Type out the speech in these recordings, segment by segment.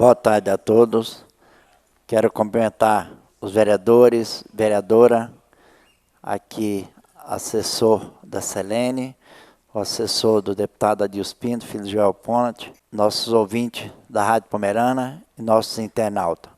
Boa tarde a todos. Quero cumprimentar os vereadores, vereadora, aqui assessor da Selene, o assessor do deputado Adilson Pinto, filho de Joel Ponte, nossos ouvintes da Rádio Pomerana e nossos internautas.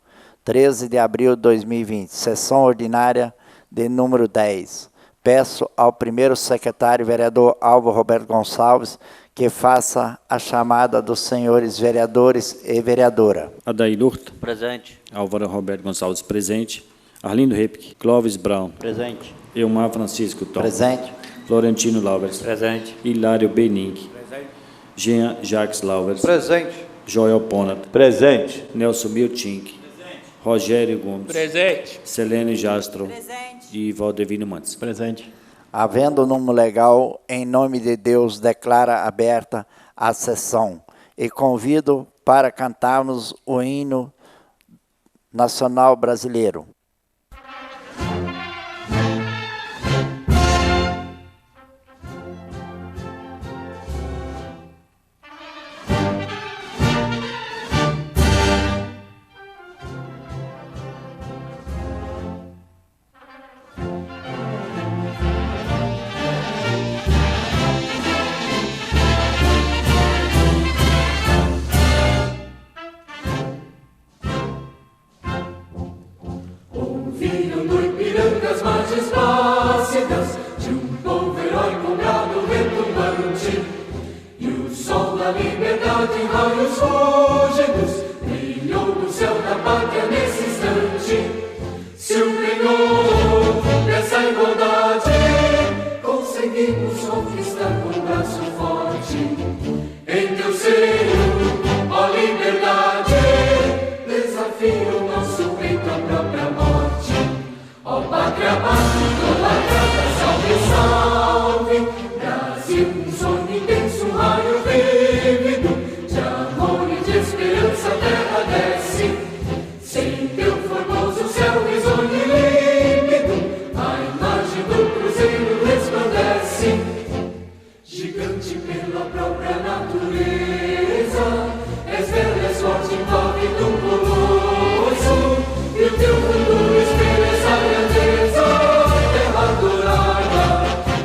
13 de abril de 2020, sessão ordinária de número 10. Peço ao primeiro secretário, vereador Álvaro Roberto Gonçalves, que faça a chamada dos senhores vereadores e vereadora. Adair Lurta. Presente. Álvaro Roberto Gonçalves, presente. Arlindo Repke. Clóvis Brown. Presente. Elmar Francisco Tom. Presente. Florentino Lauvers. Presente. Hilário Bening. Presente. Jean Jacques Lauvers. Presente. Joel Ponat. Presente. Nelson Miltink. Rogério Gomes. Presente. Selene Jastro. Presente. E Valdevino Mantes. Presente. Havendo número legal, em nome de Deus, declara aberta a sessão e convido para cantarmos o hino nacional brasileiro. Filho do Ipiranga, as margens plácidas de um povo heróico, brado retumbante, e o sol da liberdade em raios fúlgidos brilhou no céu da pátria nesse instante. Se o penhor dessa igualdade conseguimos conquistar com o braço forte, em teu seio, ó liberdade, desafio o nosso peito à própria morte. Ó pátria amada, idolatrada, salve, salve, Brasil, um sonho intenso, um raio vívido, de amor e de esperança a terra desce, sem teu formoso céu risonho e límpido, a imagem do cruzeiro resplandece, gigante pela própria natureza, és bela, és forte, envolve do colosso, e o teu futuro espelha essa grandeza, terra dourada,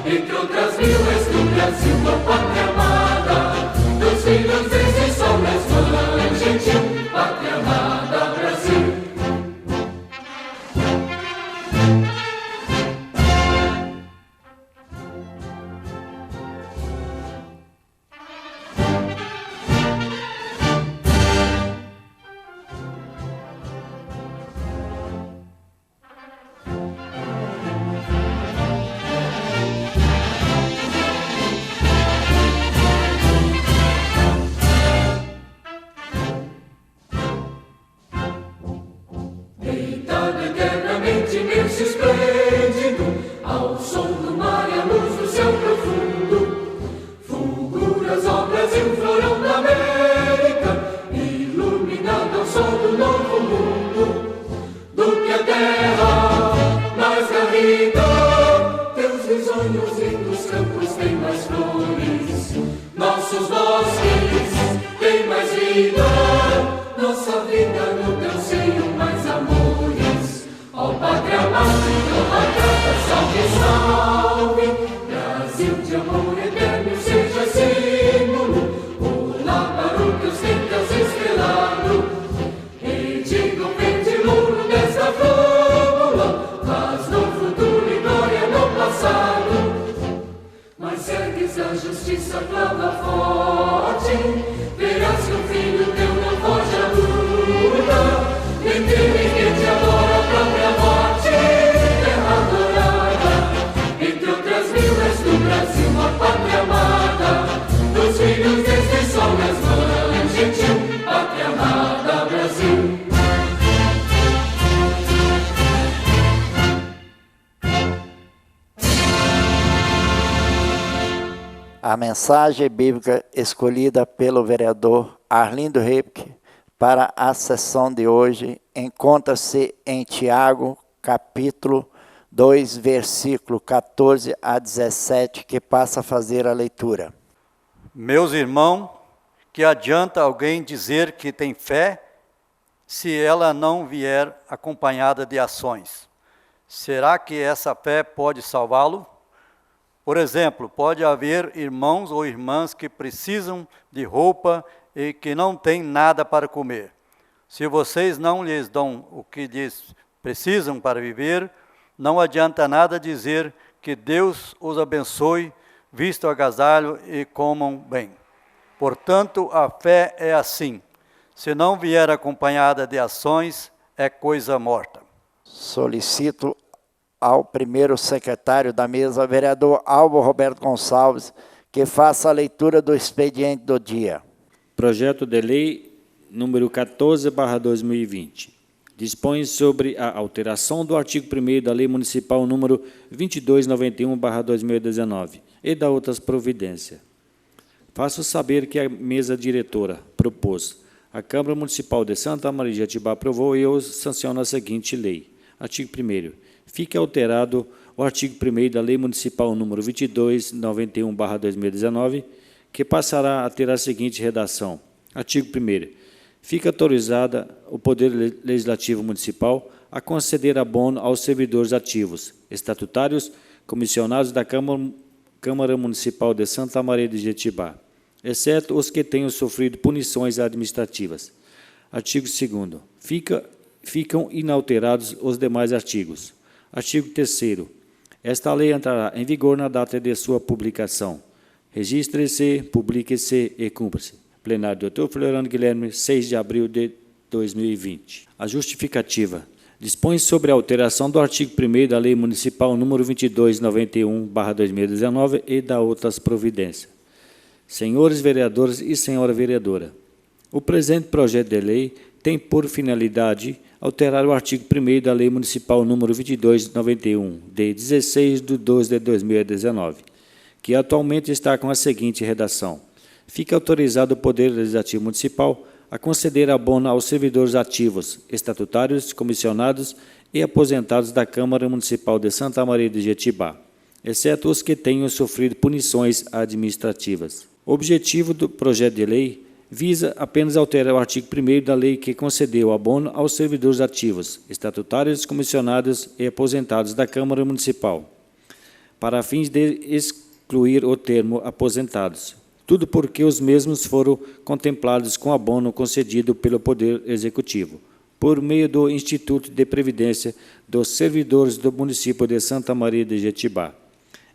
entre outras mil és do Brasil, a pátria amada, dos filhos desse sol, és mãe gentil, pátria amada, Brasil. Deitado eternamente imenso e esplêndido, ao som do mar e à luz do céu profundo, fulguras, ó Brasil, florão da América, iluminado ao sol do novo mundo, do que a terra mais garrida, teus risonhos lindos campos têm mais flores, nossos bosques têm mais vida, nossa vida no teu seio mais amores. Ó pátria amada, idolatrada, salve, salve, Brasil de amor eterno seja símbolo, olá para o teus tentas estrelado, e diga o pendiluro desta flâmula, faz no futuro e glória no passado, mas ergues a justiça clava forte, verás que o filho teu não foge à luta, nem teme que te adora a própria morte, terra dourada, entre outras mil és do Brasil, a pátria amada, dos filhos deste sol, és mãe gentil, pátria amada, Brasil. A mensagem bíblica escolhida pelo vereador Arlindo Repke para a sessão de hoje encontra-se em Tiago, capítulo 2, versículo 14 a 17, que passa a fazer a leitura. Meus irmãos, que adianta alguém dizer que tem fé se ela não vier acompanhada de ações. Será que essa fé pode salvá-lo? Por exemplo, pode haver irmãos ou irmãs que precisam de roupa e que não têm nada para comer. Se vocês não lhes dão o que lhes precisam para viver, não adianta nada dizer que Deus os abençoe, visto o agasalho e comam bem. Portanto, a fé é assim. Se não vier acompanhada de ações, é coisa morta. Solicito ao primeiro secretário da mesa, vereador Álvaro Roberto Gonçalves, que faça a leitura do expediente do dia. Projeto de lei número 14/2020. Dispõe sobre a alteração do artigo 1º da Lei Municipal número 2291/2019 e da outras providências. Faço saber que a mesa diretora propôs, a Câmara Municipal de Santa Maria de Jetibá aprovou e eu sanciono a seguinte lei. Artigo 1º. Fica alterado o artigo 1º da Lei Municipal número 2291/2019, que passará a ter a seguinte redação. Artigo 1º. Fica autorizada o Poder Legislativo Municipal a conceder abono aos servidores ativos, estatutários, comissionados da Câmara Municipal de Santa Maria de Jetibá, exceto os que tenham sofrido punições administrativas. Artigo 2º. Ficam inalterados os demais artigos. Artigo 3º. Esta lei entrará em vigor na data de sua publicação. Registre-se, publique-se e cumpra-se. Plenário do Dr. Floriano Guilherme, 6 de abril de 2020. A justificativa. Dispõe sobre a alteração do artigo 1º da Lei Municipal número 2291/2019 e da outras providências. Senhores vereadores e senhora vereadora, o presente projeto de lei tem por finalidade alterar o artigo 1º da Lei Municipal número 2291, de 16/12/2019, que atualmente está com a seguinte redação. Fica autorizado o Poder Legislativo Municipal a conceder abono aos servidores ativos, estatutários, comissionados e aposentados da Câmara Municipal de Santa Maria de Jetibá, exceto os que tenham sofrido punições administrativas. O objetivo do projeto de lei visa apenas alterar o artigo 1º da lei que concedeu abono aos servidores ativos, estatutários, comissionados e aposentados da Câmara Municipal, para fins de excluir o termo aposentados. Tudo porque os mesmos foram contemplados com abono concedido pelo Poder Executivo, por meio do Instituto de Previdência dos Servidores do município de Santa Maria de Jetibá.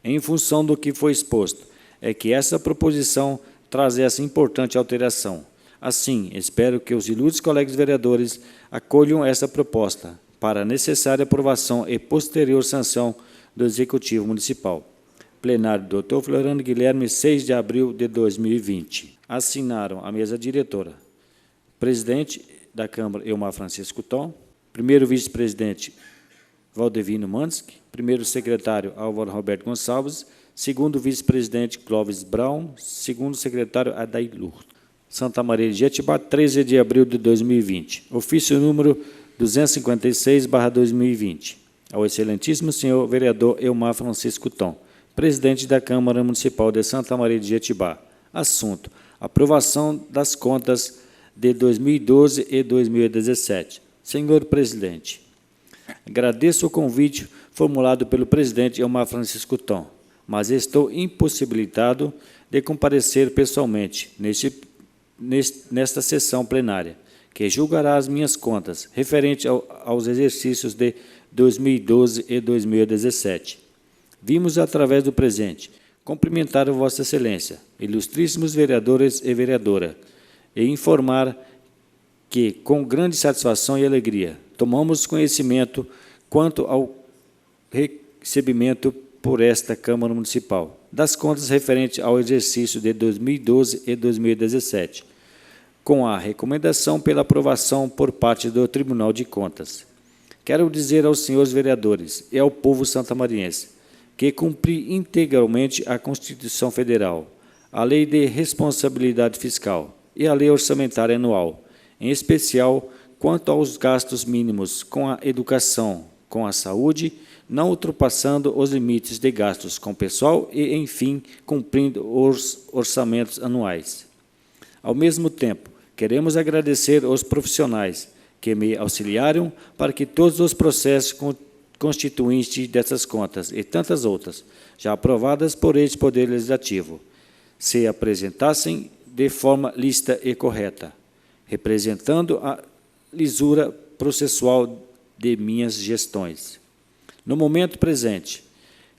Em função do que foi exposto, é que essa proposição traz essa importante alteração. Assim, espero que os ilustres colegas vereadores acolham essa proposta para a necessária aprovação e posterior sanção do Executivo Municipal. Plenário do Dr. Floriano Guilherme, 6 de abril de 2020. Assinaram a mesa diretora. Presidente da Câmara, Elmar Francisco Tom. Primeiro vice-presidente, Valdevino Mansky. Primeiro secretário, Álvaro Roberto Gonçalves. Segundo vice-presidente, Clóvis Brown. Segundo secretário, Adair Lourdes. Santa Maria de Jetibá, 13 de abril de 2020. Ofício número 256/2020. Ao excelentíssimo senhor vereador Elmar Francisco Tom, presidente da Câmara Municipal de Santa Maria de Jetibá. Assunto: aprovação das contas de 2012 e 2017. Senhor presidente, agradeço o convite formulado pelo presidente Elmar Francisco Tom, mas estou impossibilitado de comparecer pessoalmente nesta sessão plenária, que julgará as minhas contas referente aos exercícios de 2012 e 2017. Vimos, através do presente, cumprimentar Vossa Excelência, ilustríssimos vereadores e vereadora, e informar que, com grande satisfação e alegria, tomamos conhecimento quanto ao recebimento por esta Câmara Municipal das contas referentes ao exercício de 2012 e 2017, com a recomendação pela aprovação por parte do Tribunal de Contas. Quero dizer aos senhores vereadores e ao povo santamariense que cumpri integralmente a Constituição Federal, a Lei de Responsabilidade Fiscal e a Lei Orçamentária Anual, em especial quanto aos gastos mínimos com a educação, com a saúde, não ultrapassando os limites de gastos com pessoal e, enfim, cumprindo os orçamentos anuais. Ao mesmo tempo, queremos agradecer aos profissionais que me auxiliaram para que todos os processos constituintes dessas contas e tantas outras, já aprovadas por este Poder Legislativo, se apresentassem de forma lícita e correta, representando a lisura processual de minhas gestões. No momento presente,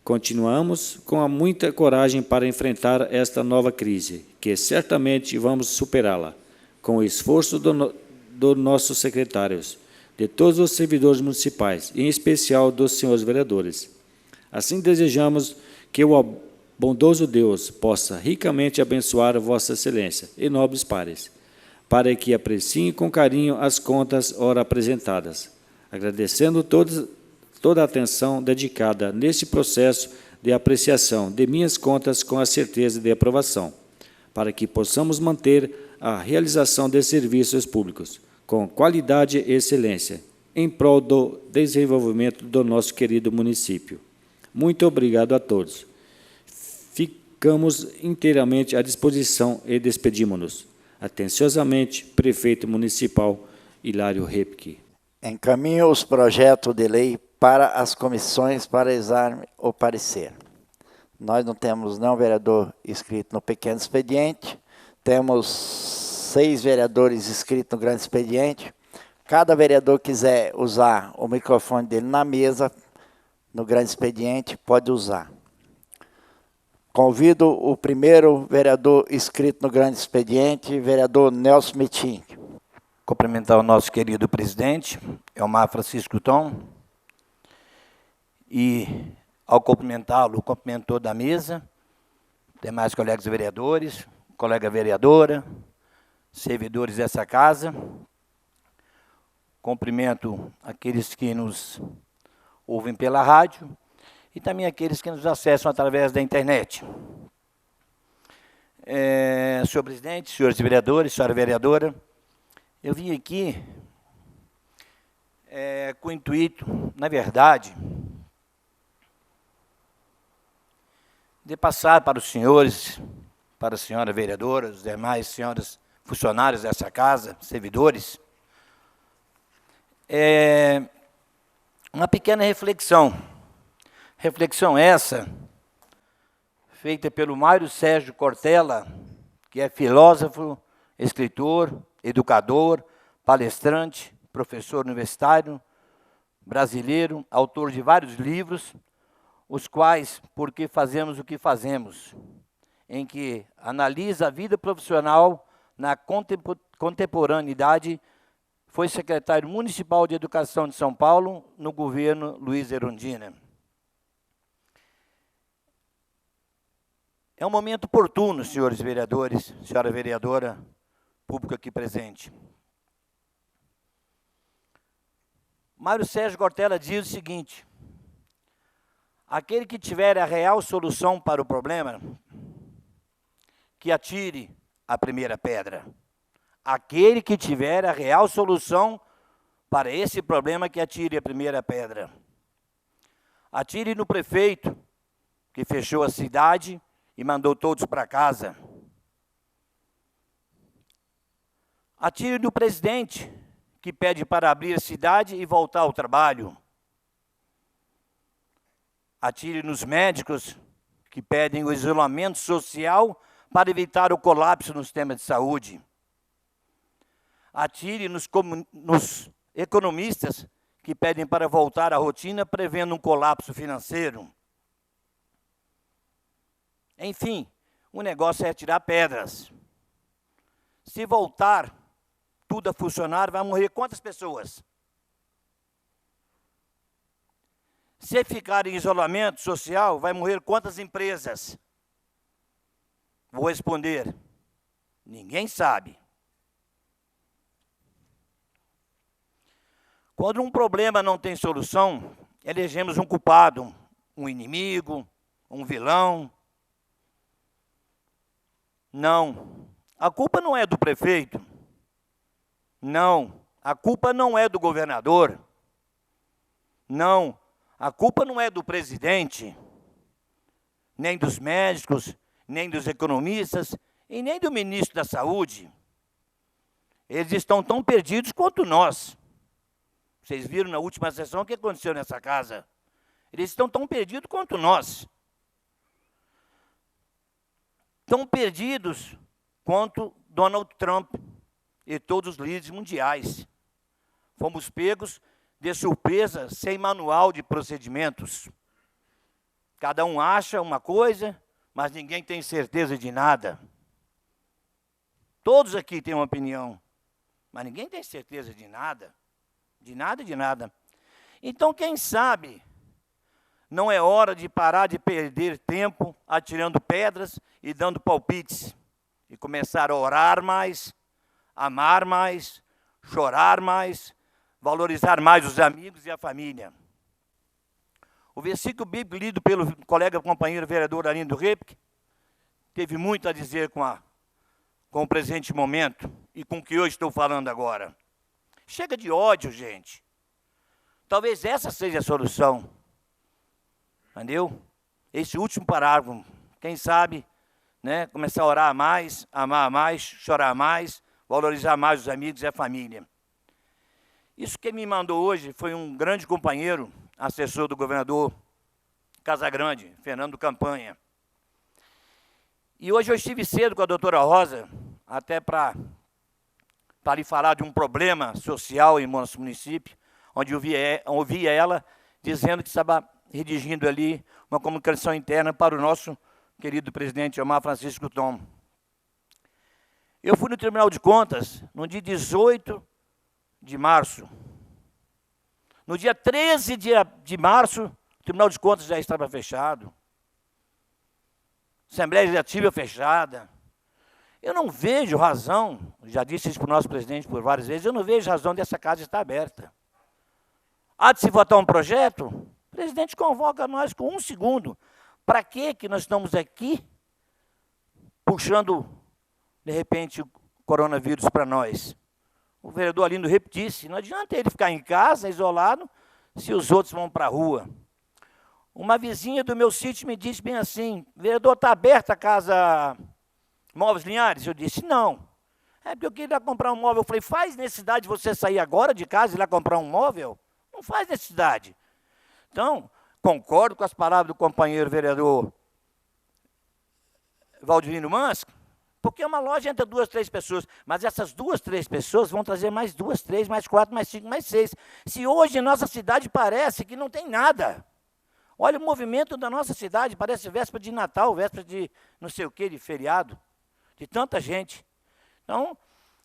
continuamos com muita coragem para enfrentar esta nova crise, que certamente vamos superá-la, com o esforço dos nossos secretários, de todos os servidores municipais, em especial dos senhores vereadores. Assim desejamos que o bondoso Deus possa ricamente abençoar Vossa Excelência e nobres pares, para que apreciem com carinho as contas ora apresentadas, agradecendo toda a atenção dedicada neste processo de apreciação de minhas contas com a certeza de aprovação, para que possamos manter a realização de serviços públicos com qualidade e excelência, em prol do desenvolvimento do nosso querido município. Muito obrigado a todos. Ficamos inteiramente à disposição e despedimos-nos. Atenciosamente, Prefeito Municipal Hilário Repke. Encaminho os projetos de lei para as comissões para exame ou parecer. Nós não temos nenhum vereador inscrito no pequeno expediente, temos 6 vereadores inscritos no grande expediente. Cada vereador quiser usar o microfone dele na mesa, no grande expediente, pode usar. Convido o primeiro vereador inscrito no grande expediente, vereador Nelson Metin. Cumprimentar o nosso querido presidente, Elmar Francisco Tom, e, ao cumprimentá-lo, cumprimentou da mesa, demais colegas vereadores, colega vereadora, servidores dessa casa. Cumprimento aqueles que nos ouvem pela rádio e também aqueles que nos acessam através da internet. Senhor presidente, senhores vereadores, senhora vereadora, eu vim aqui com o intuito, na verdade, de passar para os senhores, para a senhora vereadora, os demais senhoras funcionários dessa casa, servidores, uma pequena reflexão. Reflexão essa, feita pelo Mário Sérgio Cortella, que é filósofo, escritor, educador, palestrante, professor universitário, brasileiro, autor de vários livros, os quais, Por que Fazemos o que Fazemos, em que analisa a vida profissional na contemporaneidade, foi secretário municipal de Educação de São Paulo no governo Luiz Erundina. É um momento oportuno, senhores vereadores, senhora vereadora, público aqui presente. Mário Sérgio Cortella diz o seguinte: aquele que tiver a real solução para o problema, que atire a primeira pedra. Aquele que tiver a real solução para esse problema, que atire a primeira pedra. Atire no prefeito, que fechou a cidade e mandou todos para casa. Atire no presidente, que pede para abrir a cidade e voltar ao trabalho. Atire nos médicos, que pedem o isolamento social para evitar o colapso no sistema de saúde. Atire nos economistas, que pedem para voltar à rotina, prevendo um colapso financeiro. Enfim, o negócio é atirar pedras. Se voltar tudo a funcionar, vai morrer quantas pessoas? Se ficar em isolamento social, vai morrer quantas empresas? Vou responder: ninguém sabe. Quando um problema não tem solução, elegemos um culpado, um inimigo, um vilão. Não, a culpa não é do prefeito. Não, a culpa não é do governador. Não, a culpa não é do presidente, nem dos médicos, nem dos economistas, e nem do ministro da Saúde. Eles estão tão perdidos quanto nós. Vocês viram na última sessão o que aconteceu nessa casa? Eles estão tão perdidos quanto nós. Tão perdidos quanto Donald Trump e todos os líderes mundiais. Fomos pegos de surpresa, sem manual de procedimentos. Cada um acha uma coisa, mas ninguém tem certeza de nada. Todos aqui têm uma opinião, mas ninguém tem certeza de nada. De nada, de nada. Então, quem sabe, não é hora de parar de perder tempo atirando pedras e dando palpites, e começar a orar mais, amar mais, chorar mais, valorizar mais os amigos e a família. O versículo bíblico lido pelo colega companheiro vereador Arlindo Repke teve muito a dizer com o presente momento e com o que eu estou falando agora. Chega de ódio, gente. Talvez essa seja a solução. Entendeu? Esse último parágrafo, quem sabe, né, começar a orar mais, amar mais, chorar mais, valorizar mais os amigos e a família. Isso que me mandou hoje foi um grande companheiro, assessor do governador Casagrande, Fernando Campanha. E hoje eu estive cedo com a doutora Rosa, até para lhe falar de um problema social em nosso município, onde eu ouvi ela dizendo que estava redigindo ali uma comunicação interna para o nosso querido presidente Omar Francisco Tom. Eu fui no Tribunal de Contas no dia 18 de março. No dia 13 de março, o Tribunal de Contas já estava fechado. Assembleia Legislativa fechada. Eu não vejo razão, já disse isso para o nosso presidente por várias vezes, eu não vejo razão dessa casa estar aberta. Há de se votar um projeto, o presidente convoca nós com 1 segundo. Para que nós estamos aqui puxando, de repente, o coronavírus para nós? O vereador Arlindo Repke disse, não adianta ele ficar em casa, isolado, se os outros vão para a rua. Uma vizinha do meu sítio me disse bem assim, vereador, está aberta a casa Móveis Linhares? Eu disse, não. É porque eu queria ir lá comprar um móvel. Eu falei, faz necessidade de você sair agora de casa e ir lá comprar um móvel? Não faz necessidade. Então, concordo com as palavras do companheiro vereador Valdirino Mansky, porque é uma loja entre 2, 3 pessoas, mas essas 2, 3 pessoas vão trazer mais 2, 3, mais 4, mais 5, mais 6. Se hoje em nossa cidade parece que não tem nada. Olha o movimento da nossa cidade, parece véspera de Natal, véspera de não sei o quê, de feriado, de tanta gente. Então,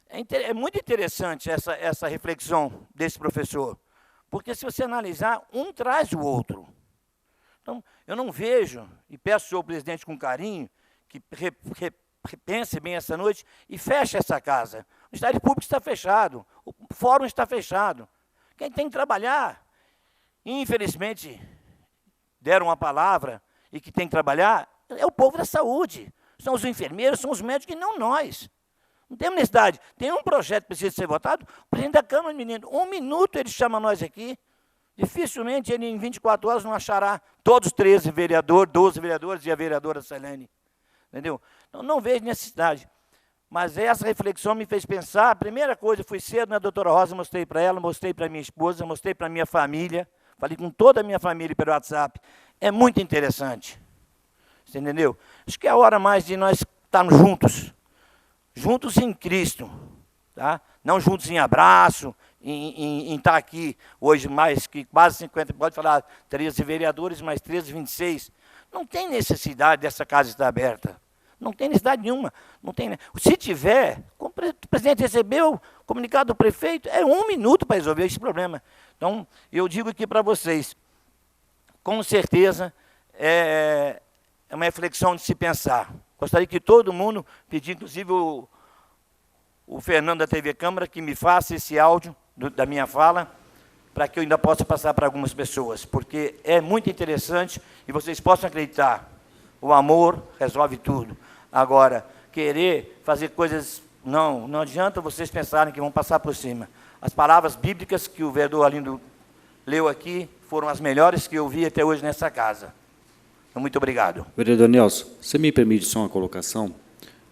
é muito interessante essa reflexão desse professor, porque se você analisar, um traz o outro. Então, eu não vejo, e peço ao senhor presidente com carinho, que repense bem essa noite e feche essa casa. O estádio público está fechado, o fórum está fechado. Quem tem que trabalhar, infelizmente, deram uma palavra e que tem que trabalhar, é o povo da saúde. São os enfermeiros, são os médicos e não nós. Não temos necessidade. Tem um projeto que precisa ser votado, o presidente da Câmara, menino, 1 minuto ele chama nós aqui. Dificilmente ele, em 24 horas, não achará todos os 13 vereadores, 12 vereadores e a vereadora Selene. Entendeu? Então, não vejo necessidade. Mas essa reflexão me fez pensar. A primeira coisa, eu fui cedo na doutora Rosa, mostrei para ela, mostrei para minha esposa, mostrei para minha família. Falei com toda a minha família pelo WhatsApp. É muito interessante. Você entendeu? Acho que é a hora mais de nós estarmos juntos. Juntos em Cristo. Tá? Não juntos em abraço, em estar aqui hoje mais que quase 50, pode falar 13 vereadores, mais 13, 26. Não tem necessidade dessa casa estar aberta. Não tem necessidade nenhuma. Não tem, se tiver, o presidente recebeu o comunicado do prefeito, é 1 minuto para resolver esse problema. Então, eu digo aqui para vocês, com certeza, é uma reflexão de se pensar. Gostaria que todo mundo, pedir inclusive o Fernando da TV Câmara, que me faça esse áudio da minha fala, para que eu ainda possa passar para algumas pessoas, porque é muito interessante e vocês possam acreditar, o amor resolve tudo. Agora, querer fazer coisas, não adianta vocês pensarem que vão passar por cima. As palavras bíblicas que o vereador Arlindo leu aqui foram as melhores que eu vi até hoje nessa casa. Então, muito obrigado. Vereador Nelson, você me permite só uma colocação?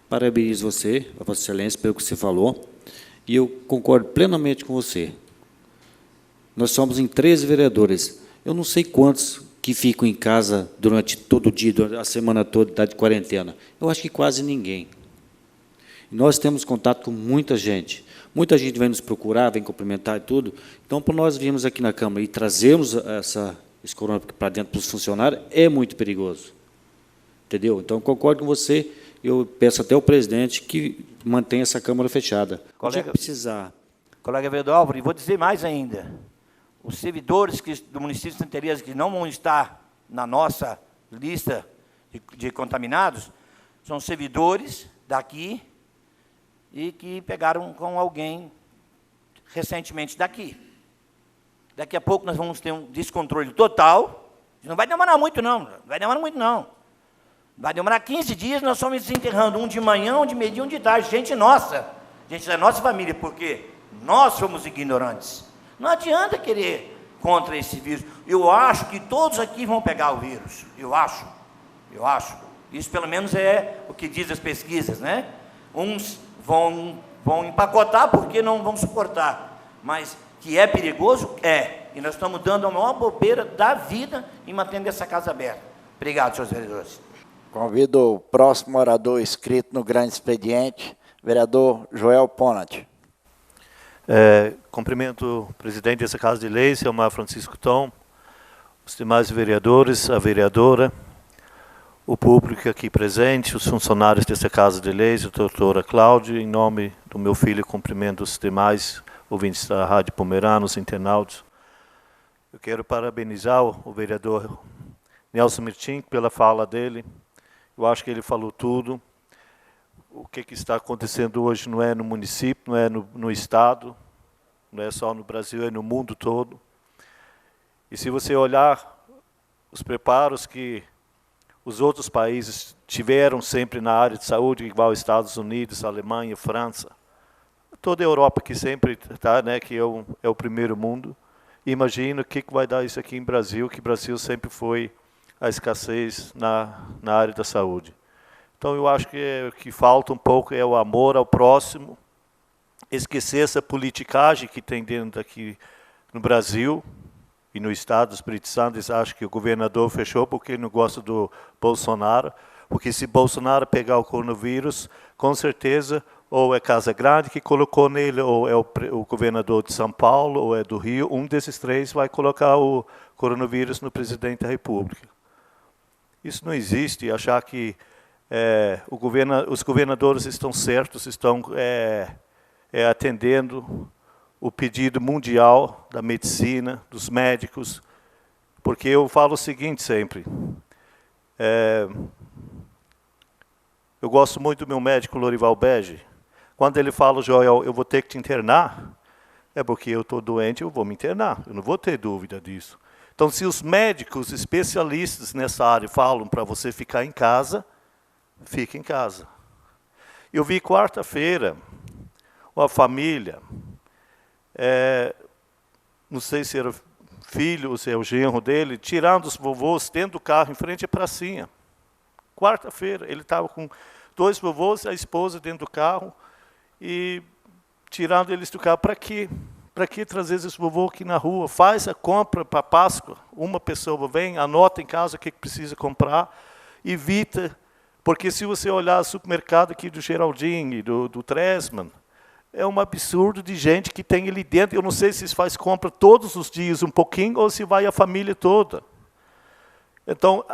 Parabenizo você, a Vossa Excelência, pelo que você falou, e eu concordo plenamente com você. Nós somos em 13 vereadores. Eu não sei quantos que ficam em casa durante todo o dia, durante a semana toda, está de quarentena. Eu acho que quase ninguém. E nós temos contato com muita gente. Muita gente vem nos procurar, vem cumprimentar e tudo. Então, para nós virmos aqui na Câmara e trazermos esse corona para dentro dos funcionários, é muito perigoso. Entendeu? Então, concordo com você. Eu peço até ao presidente que mantenha essa Câmara fechada. Colega, precisar. Colega vereador Álvaro, e vou dizer mais ainda. Os servidores do município de Santa Teresa que não vão estar na nossa lista de contaminados são servidores daqui e que pegaram com alguém recentemente daqui. Daqui a pouco nós vamos ter um descontrole total. Não vai demorar muito, não. Não vai demorar muito, não. Vai demorar 15 dias, nós estamos desenterrando um de manhã, um de meio-dia, um de tarde. Gente nossa, gente da nossa família, porque nós somos ignorantes. Não adianta querer contra esse vírus. Eu acho que todos aqui vão pegar o vírus. Eu acho. Isso, pelo menos, é o que diz as pesquisas, né? Uns vão empacotar porque não vão suportar. Mas que é perigoso, é. E nós estamos dando a maior bobeira da vida em mantendo essa casa aberta. Obrigado, senhores vereadores. Convido o próximo orador inscrito no grande expediente, vereador Joel Ponat. Cumprimento o presidente dessa Casa de Leis, Elmar Francisco Tom, os demais vereadores, a vereadora, o público aqui presente, os funcionários dessa Casa de Leis, a doutora Cláudia, em nome do meu filho, cumprimento os demais ouvintes da Rádio Pomerana, os internautas. Eu quero parabenizar o vereador Nelson Mirtin pela fala dele. Eu acho que ele falou tudo. O que está acontecendo hoje não é no município, não é no Estado, não é só no Brasil, é no mundo todo. E se você olhar os preparos que os outros países tiveram sempre na área de saúde, igual Estados Unidos, Alemanha, França, toda a Europa que sempre está, né, que é o primeiro mundo, imagina o que vai dar isso aqui em Brasil, que o Brasil sempre foi a escassez na área da saúde. Então, eu acho que falta um pouco é o amor ao próximo, esquecer essa politicagem que tem dentro aqui no Brasil e no Estado do Espírito Santo. Eles acham que o governador fechou porque ele não gosta do Bolsonaro, porque se Bolsonaro pegar o coronavírus, com certeza, ou é Casa Grande que colocou nele, ou é o governador de São Paulo, ou é do Rio, um desses três vai colocar o coronavírus no presidente da República. Isso não existe, achar que os governadores estão certos, estão atendendo o pedido mundial da medicina, dos médicos, porque eu falo o seguinte sempre, eu gosto muito do meu médico Lorival Bege, quando ele fala, Joel, eu vou ter que te internar, é porque eu estou doente, eu vou me internar, eu não vou ter dúvida disso. Então, se os médicos especialistas nessa área falam para você ficar em casa, fique em casa. Eu vi quarta-feira uma família, não sei se era filho ou se é o genro dele, tirando os vovôs dentro do carro em frente à pracinha. Quarta-feira, ele estava com 2 vovôs e a esposa dentro do carro e tirando eles do carro. Para quê? Para que trazer esse vovô aqui na rua? Faz a compra para Páscoa. Uma pessoa vem, anota em casa o que precisa comprar, evita. Porque se você olhar o supermercado aqui do Geraldinho e do Tresman, é um absurdo de gente que tem ali dentro. Eu não sei se faz compra todos os dias um pouquinho ou se vai a família toda. Então,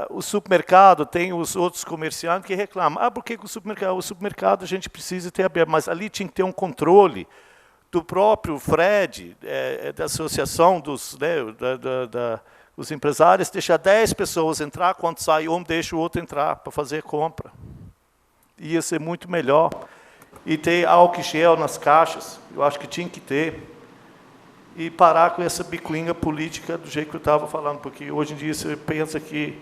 o supermercado tem os outros comerciantes que reclamam. Por que o supermercado? O supermercado a gente precisa ter aberto, mas ali tinha que ter um controle do próprio Fred, da associação dos empresários, deixar 10 pessoas entrar, quando sai um, deixa o outro entrar para fazer compra. Ia ser muito melhor. E ter álcool gel nas caixas, eu acho que tinha que ter. E parar com essa bicuinha política do jeito que eu estava falando, porque hoje em dia você pensa que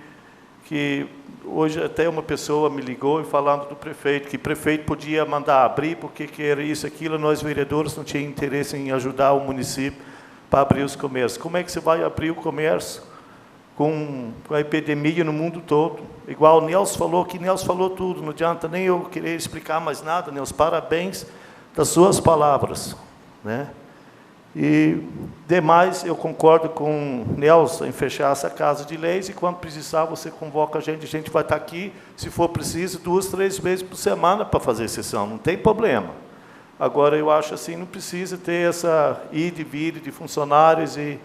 hoje até uma pessoa me ligou e falando do prefeito, que o prefeito podia mandar abrir, porque que era isso, aquilo, nós vereadores não tínhamos interesse em ajudar o município para abrir os comércios. Como é que você vai abrir o comércio com a epidemia no mundo todo? Igual o Nelson falou, que Nelson falou tudo, não adianta nem eu querer explicar mais nada, Nelson, parabéns das suas palavras, né? E, demais, eu concordo com o Nelson em fechar essa Casa de Leis, e quando precisar, você convoca a gente vai estar aqui, se for preciso, 2, 3 vezes por semana para fazer sessão, não tem problema. Agora, eu acho assim, não precisa ter essa ida e vinda de funcionários e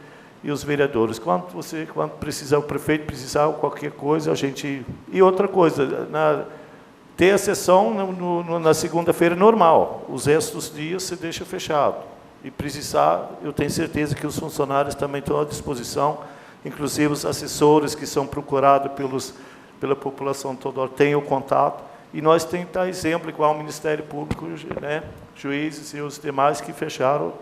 os vereadores. Quando precisar, o prefeito precisar, qualquer coisa, a gente... E outra coisa, ter a sessão na segunda-feira normal, os restos dos dias se deixa fechado. E precisar, eu tenho certeza que os funcionários também estão à disposição, inclusive os assessores que são procurados pela população toda, têm o contato. E nós temos que dar exemplo, igual o Ministério Público, né, juízes e os demais que fecharam.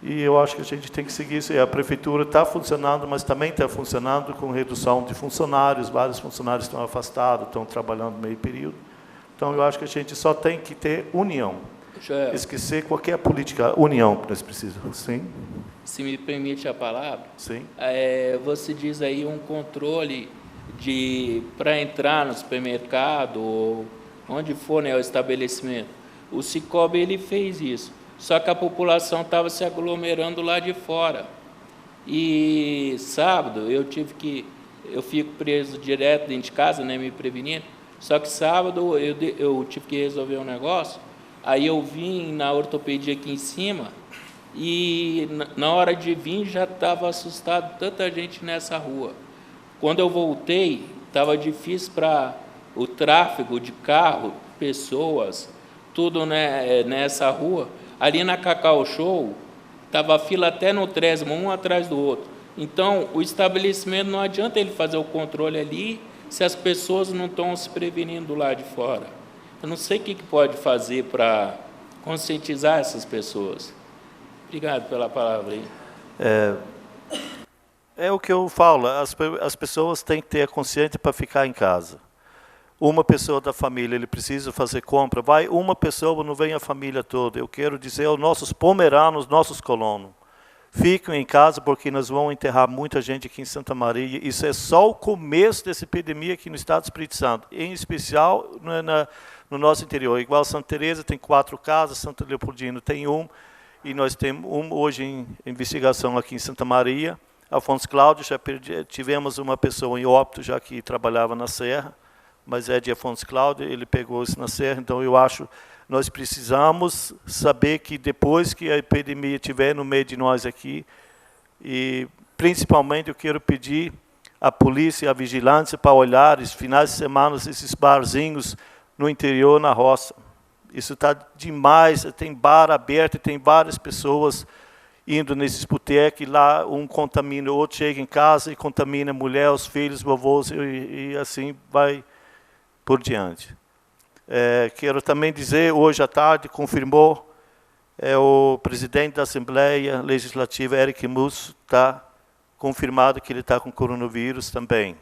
E eu acho que a gente tem que seguir isso. A prefeitura está funcionando, mas também está funcionando com redução de funcionários. Vários funcionários estão afastados, estão trabalhando meio período. Então, eu acho que a gente só tem que ter união. Esquecer qualquer política, união que nós precisamos. Sim. Se me permite a palavra. Sim. Você diz aí um controle para entrar no supermercado ou onde for, né, o estabelecimento. O Cicobi, ele fez isso, só que a população estava se aglomerando lá de fora. E sábado eu fico preso direto dentro de casa, né, me prevenindo. Só que sábado eu tive que resolver um negócio. Aí eu vim na ortopedia aqui em cima e na hora de vir já estava assustado, tanta gente nessa rua. Quando eu voltei, estava difícil para o tráfego de carro, pessoas, tudo, né, nessa rua. Ali na Cacau Show, estava fila até no Trésimo, um atrás do outro. Então, o estabelecimento, não adianta ele fazer o controle ali se as pessoas não estão se prevenindo lá de fora. Eu não sei o que pode fazer para conscientizar essas pessoas. Obrigado pela palavra aí. É o que eu falo, as pessoas têm que ter a consciência para ficar em casa. Uma pessoa da família, ele precisa fazer compra, vai uma pessoa, não vem a família toda. Eu quero dizer aos nossos pomeranos, nossos colonos, fiquem em casa porque nós vamos enterrar muita gente aqui em Santa Maria. Isso é só o começo dessa epidemia aqui no estado do Espírito Santo, em especial no nosso interior. Igual Santa Teresa tem 4 casas, Santa Leopoldina tem 1, e nós temos hoje em investigação aqui em Santa Maria. Afonso Cláudio, já tivemos uma pessoa em óbito, já que trabalhava na Serra, mas é de Afonso Cláudio, ele pegou isso na Serra. Então, eu acho nós precisamos saber que depois que a epidemia estiver no meio de nós aqui, e principalmente eu quero pedir à polícia, à vigilância, para olhar, os finais de semana, esses barzinhos no interior, na roça. Isso está demais, tem bar aberto, tem várias pessoas indo nesses botecos, e lá um contamina, o outro chega em casa e contamina a mulher, os filhos, vovôs, e assim vai por diante. Quero também dizer, hoje à tarde, confirmou o presidente da Assembleia Legislativa, Eric Musso, está confirmado que ele está com coronavírus também.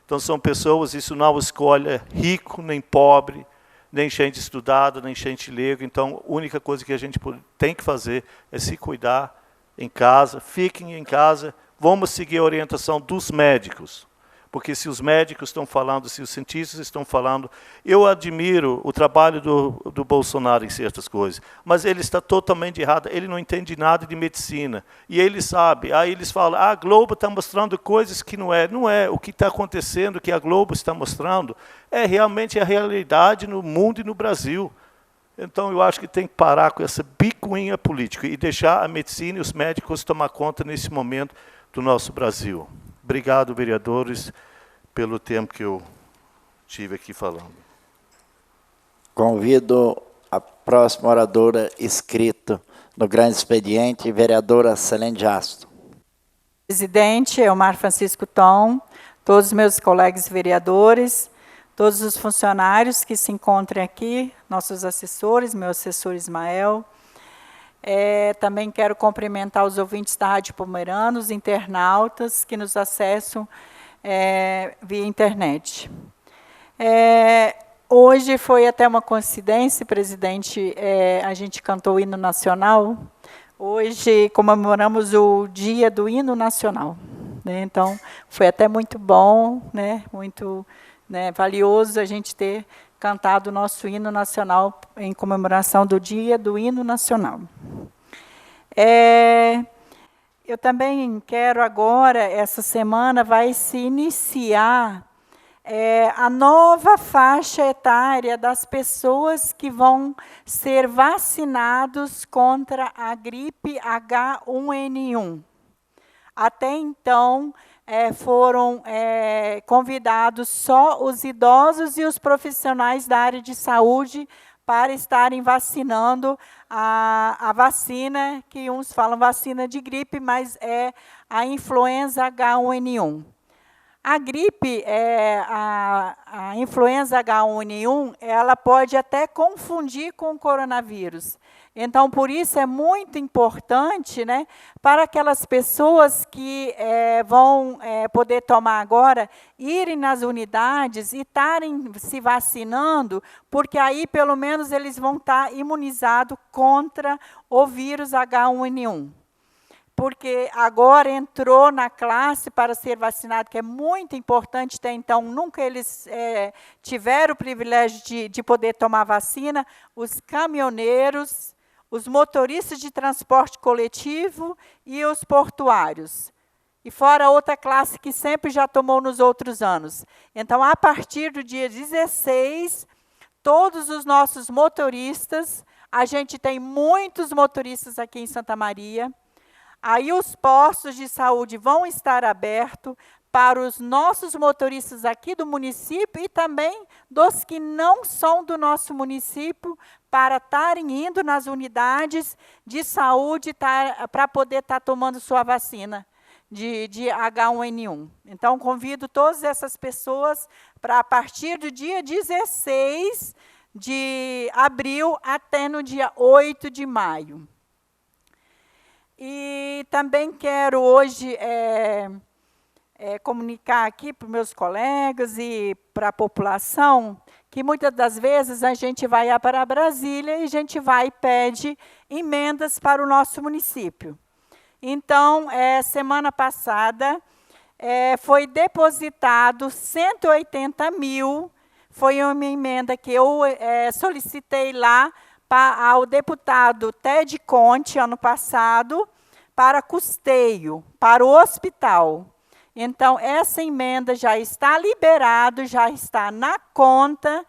Então, são pessoas, isso não escolhe rico nem pobre, nem gente estudada, nem gente leiga. Então, a única coisa que a gente tem que fazer é se cuidar em casa, fiquem em casa, vamos seguir a orientação dos médicos. Porque se os médicos estão falando, se os cientistas estão falando, eu admiro o trabalho do Bolsonaro em certas coisas, mas ele está totalmente errado, ele não entende nada de medicina, e ele sabe, aí eles falam, a Globo está mostrando coisas que não é. Não é, o que está acontecendo, o que a Globo está mostrando, é realmente a realidade no mundo e no Brasil. Então, eu acho que tem que parar com essa picuinha política e deixar a medicina e os médicos tomar conta nesse momento do nosso Brasil. Obrigado, vereadores, pelo tempo que eu tive aqui falando. Convido a próxima oradora inscrita no grande expediente, vereadora Selene Jasto. Presidente, Elmar Francisco Tom, todos os meus colegas vereadores, todos os funcionários que se encontram aqui, nossos assessores, meu assessor Ismael. Também quero cumprimentar os ouvintes da Rádio Pomerana, os internautas que nos acessam via internet. Hoje foi até uma coincidência, presidente, a gente cantou o hino nacional. Hoje comemoramos o dia do hino nacional, né? Então, foi até muito bom, né? Muito, né, valioso a gente ter cantado o nosso hino nacional em comemoração do dia do hino nacional. Eu também quero agora, essa semana, vai se iniciar a nova faixa etária das pessoas que vão ser vacinados contra a gripe H1N1. Até então, foram convidados só os idosos e os profissionais da área de saúde para estarem vacinando a vacina, que uns falam vacina de gripe, mas é a influenza H1N1. A gripe, a influenza H1N1, ela pode até confundir com o coronavírus. Então, por isso é muito importante, né, para aquelas pessoas que vão poder tomar agora, irem nas unidades e estarem se vacinando, porque aí, pelo menos, eles vão estar imunizados contra o vírus H1N1. Porque agora entrou na classe para ser vacinado, que é muito importante, até então nunca eles tiveram o privilégio de poder tomar vacina, os caminhoneiros, os motoristas de transporte coletivo e os portuários. E fora outra classe que sempre já tomou nos outros anos. Então, a partir do dia 16, todos os nossos motoristas, a gente tem muitos motoristas aqui em Santa Maria. Aí os postos de saúde vão estar abertos para os nossos motoristas aqui do município e também dos que não são do nosso município, para estarem indo nas unidades de saúde para poder estar tomando sua vacina de H1N1. Então, convido todas essas pessoas para, a partir do dia 16 de abril até no dia 8 de maio. E também quero hoje comunicar aqui para os meus colegas e para a população que muitas das vezes a gente vai para Brasília e a gente vai e pede emendas para o nosso município. Então, semana passada, foi depositado 180 mil, foi uma emenda que eu solicitei lá ao deputado Ted Conte, ano passado, para custeio, para o hospital. Então, essa emenda já está liberada, já está na conta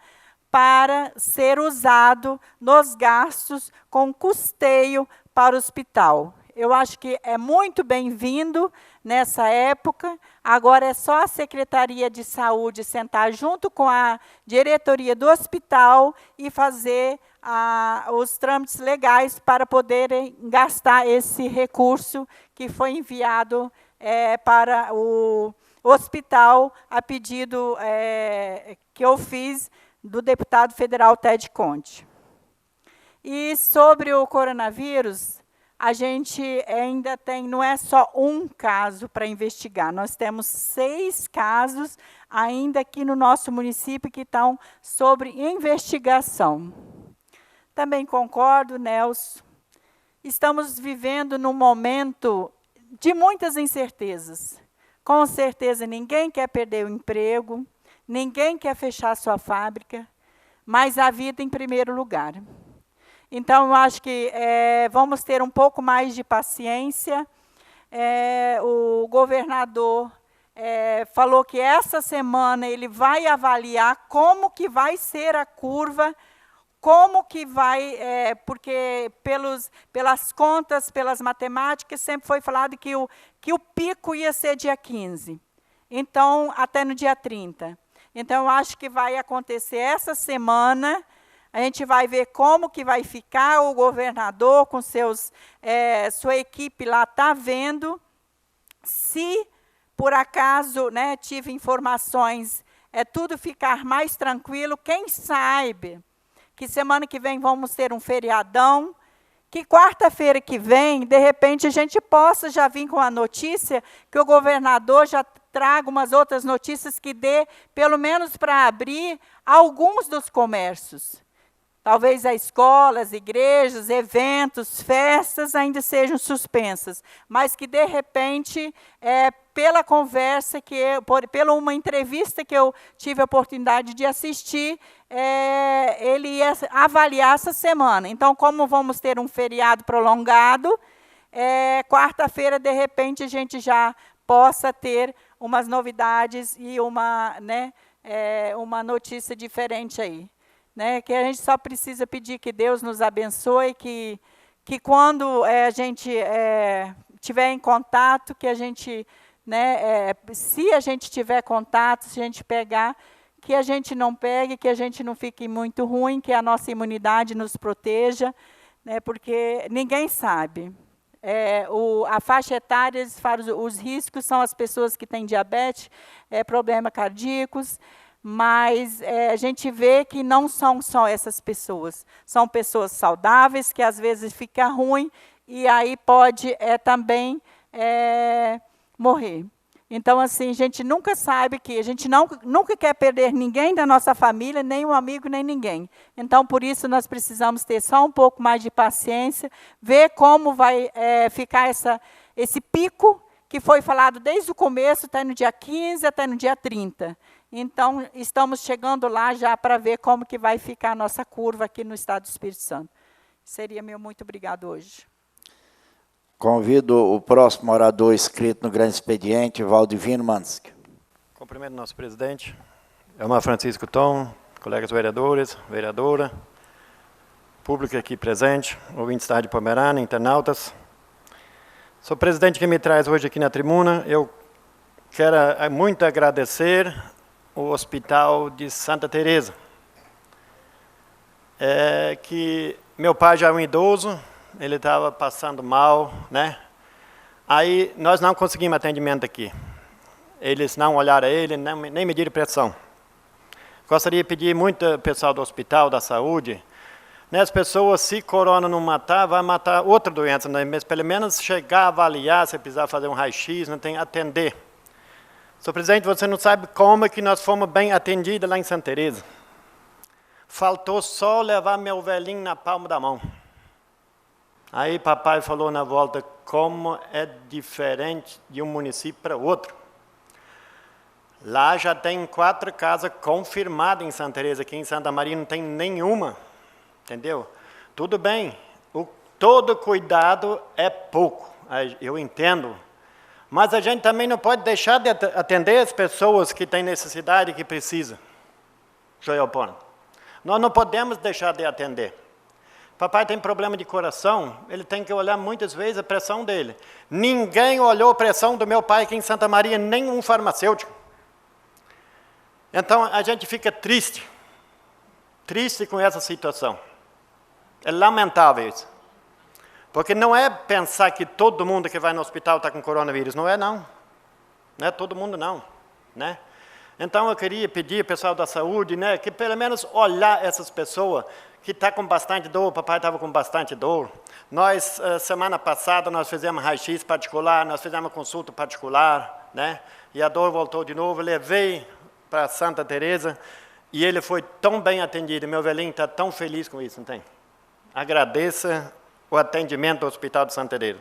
para ser usado nos gastos com custeio para o hospital. Eu acho que é muito bem-vindo nessa época. Agora é só a Secretaria de Saúde sentar junto com a diretoria do hospital e fazer os trâmites legais para poderem gastar esse recurso que foi enviado para o hospital a pedido que eu fiz do deputado federal Ted Conte. E sobre o coronavírus, a gente ainda tem, não é só um caso para investigar, nós temos 6 casos ainda aqui no nosso município que estão sobre investigação. Também concordo, Nelson, estamos vivendo num momento de muitas incertezas. Com certeza, ninguém quer perder o emprego, ninguém quer fechar sua fábrica, mas a vida em primeiro lugar. Então, eu acho que vamos ter um pouco mais de paciência. O governador falou que essa semana ele vai avaliar como que vai ser a curva, como que vai, porque pelas contas, pelas matemáticas, sempre foi falado que o pico ia ser dia 15, então, até no dia 30. Então, eu acho que vai acontecer essa semana, a gente vai ver como que vai ficar o governador com sua equipe lá, está vendo. Se, por acaso, né, tive informações, tudo ficar mais tranquilo, quem sabe que semana que vem vamos ter um feriadão, que quarta-feira que vem, de repente, a gente possa já vir com a notícia que o governador já traga umas outras notícias que dê, pelo menos para abrir alguns dos comércios. Talvez as escolas, igrejas, eventos, festas ainda sejam suspensas, mas que, de repente, pela conversa, pela uma entrevista que eu tive a oportunidade de assistir, ele ia avaliar essa semana. Então, como vamos ter um feriado prolongado, quarta-feira, de repente, a gente já possa ter umas novidades e uma notícia diferente aí. Né? Que a gente só precisa pedir que Deus nos abençoe, que quando a gente tiver em contato, que a gente, se a gente tiver contato, se a gente pegar, que a gente não pegue, que a gente não fique muito ruim, que a nossa imunidade nos proteja, né? Porque ninguém sabe. A faixa etária, os riscos são as pessoas que têm diabetes, problemas cardíacos, mas a gente vê que não são só essas pessoas. São pessoas saudáveis, que às vezes fica ruim, e aí pode também morrer. Então, assim, a gente nunca sabe que a gente nunca quer perder ninguém da nossa família, nem um amigo, nem ninguém. Então, por isso, nós precisamos ter só um pouco mais de paciência, ver como vai ficar esse pico, que foi falado desde o começo, até no dia 15, até no dia 30. Então, estamos chegando lá já para ver como que vai ficar a nossa curva aqui no Estado do Espírito Santo. Seria meu muito obrigado hoje. Convido o próximo orador inscrito no grande expediente, Valdivino Mansky. Cumprimento nosso presidente, Elmar Francisco Tom, colegas vereadores, vereadora, público aqui presente, ouvintes da Rádio Pomerana, internautas. Sou o presidente que me traz hoje aqui na tribuna. Eu quero muito agradecer o Hospital de Santa Teresa. Que meu pai já é um idoso, ele estava passando mal, né? Aí nós não conseguimos atendimento aqui. Eles não olharam ele, nem mediram pressão. Gostaria de pedir muito ao pessoal do hospital, da saúde, né, as pessoas, se corona não matar, vai matar outra doença, né? Mas pelo menos chegar a avaliar, se precisar fazer um raio-x, não tem atender. Senhor presidente, você não sabe como é que nós fomos bem atendidos lá em Santa Teresa. Faltou só levar meu velhinho na palma da mão. Aí papai falou na volta como é diferente de um município para outro. Lá já tem 4 casas confirmadas em Santa Teresa, aqui em Santa Maria não tem nenhuma. Entendeu? Tudo bem, todo cuidado é pouco, eu entendo. Mas a gente também não pode deixar de atender as pessoas que têm necessidade e que precisam. Joel Pona. Nós não podemos deixar de atender. Papai tem problema de coração, ele tem que olhar muitas vezes a pressão dele. Ninguém olhou a pressão do meu pai aqui em Santa Maria, nenhum farmacêutico. Então a gente fica triste com essa situação. É lamentável isso. Porque não é pensar que todo mundo que vai no hospital está com coronavírus. Não é, não. Não é todo mundo, não. Né? Então, eu queria pedir ao pessoal da saúde, né, que pelo menos olhar essas pessoas que estão com bastante dor. O papai estava com bastante dor. Nós, semana passada, nós fizemos raio-x particular, nós fizemos consulta particular, né, e a dor voltou de novo. Levei para Santa Teresa e ele foi tão bem atendido. Meu velhinho está tão feliz com isso, não tem? Agradeça o atendimento do Hospital de Santa Teresa.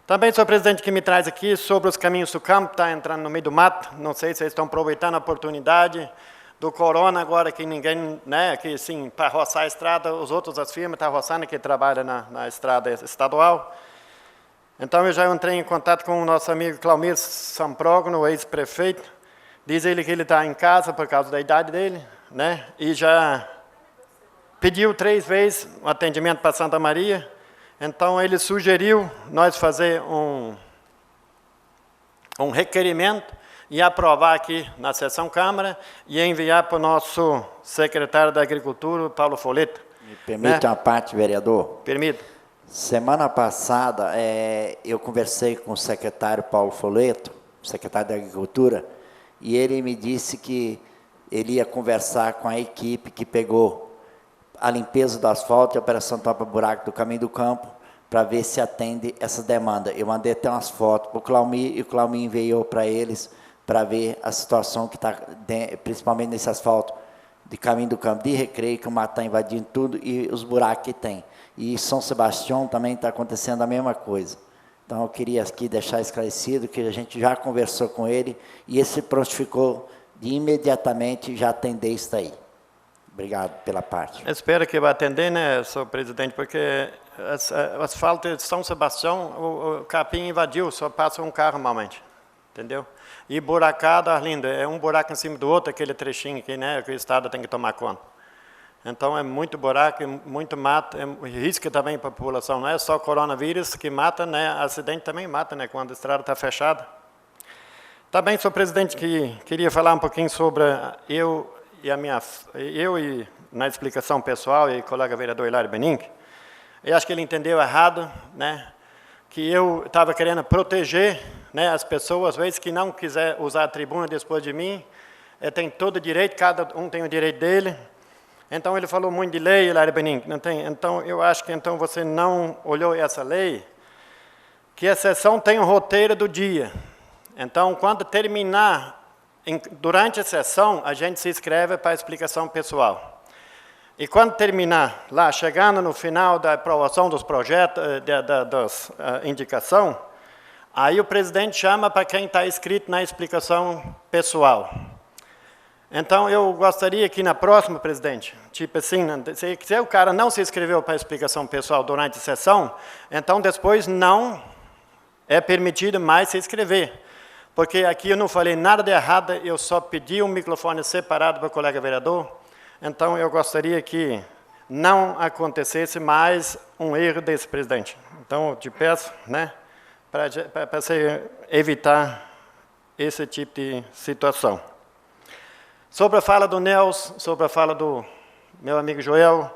Também, senhor presidente, que me traz aqui sobre os caminhos do campo, está entrando no meio do mato, não sei se vocês estão aproveitando a oportunidade do corona agora, que ninguém, né, que sim, para roçar a estrada, os outros, as firmas, estão roçando, que trabalham na estrada estadual. Então, eu já entrei em contato com o nosso amigo Claumir Samprogno, ex-prefeito, diz ele que ele está em casa por causa da idade dele, né, e já pediu 3 vezes o atendimento para Santa Maria, então ele sugeriu nós fazer um requerimento e aprovar aqui na sessão Câmara e enviar para o nosso secretário da Agricultura, Paulo Foleta. Me permite, né, uma parte, vereador? Permito. Semana passada, eu conversei com o secretário Paulo Foleta, secretário da Agricultura, e ele me disse que ele ia conversar com a equipe que pegou a limpeza do asfalto e a operação tapa-buraco do caminho do campo, para ver se atende essa demanda. Eu mandei até umas fotos para o Claumir, e o Claumir enviou para eles, para ver a situação que está, principalmente nesse asfalto de caminho do campo de Recreio, que o mato está invadindo tudo, e os buracos que tem. E São Sebastião também está acontecendo a mesma coisa. Então, eu queria aqui deixar esclarecido que a gente já conversou com ele, e ele se prontificou de imediatamente já atender isso aí. Obrigado pela parte. Espero que vai atender, né, senhor presidente, porque o asfalto de São Sebastião, o capim invadiu, só passa um carro normalmente, entendeu? E buracada, Arlindo, é um buraco em cima do outro, aquele trechinho aqui, né, que o Estado tem que tomar conta. Então, é muito buraco, muito mato, risco também para a população. Não é só coronavírus que mata, né? Acidente também mata, né? Quando a estrada está fechada. Também, senhor presidente, que queria falar um pouquinho sobre eu e na explicação pessoal, e o colega vereador Hilário Benink, eu acho que ele entendeu errado, né? Que eu estava querendo proteger, né, as pessoas, às vezes, que não quiser usar a tribuna depois de mim, tem todo o direito, cada um tem o direito dele. Então, ele falou muito de lei, Hilário Benink, não tem? Então, eu acho que então você não olhou essa lei, que a sessão tem um roteiro do dia. Então, quando terminar, durante a sessão, a gente se inscreve para a explicação pessoal. E quando terminar, lá, chegando no final da aprovação dos projetos, das indicação, aí o presidente chama para quem está inscrito na explicação pessoal. Então, eu gostaria que na próxima, presidente, tipo assim, se o cara não se inscreveu para a explicação pessoal durante a sessão, então depois não é permitido mais se inscrever. Porque aqui eu não falei nada de errado, eu só pedi um microfone separado para o colega vereador. Então, eu gostaria que não acontecesse mais um erro desse, presidente. Então, eu te peço, né, para você evitar esse tipo de situação. Sobre a fala do Nelson, sobre a fala do meu amigo Joel,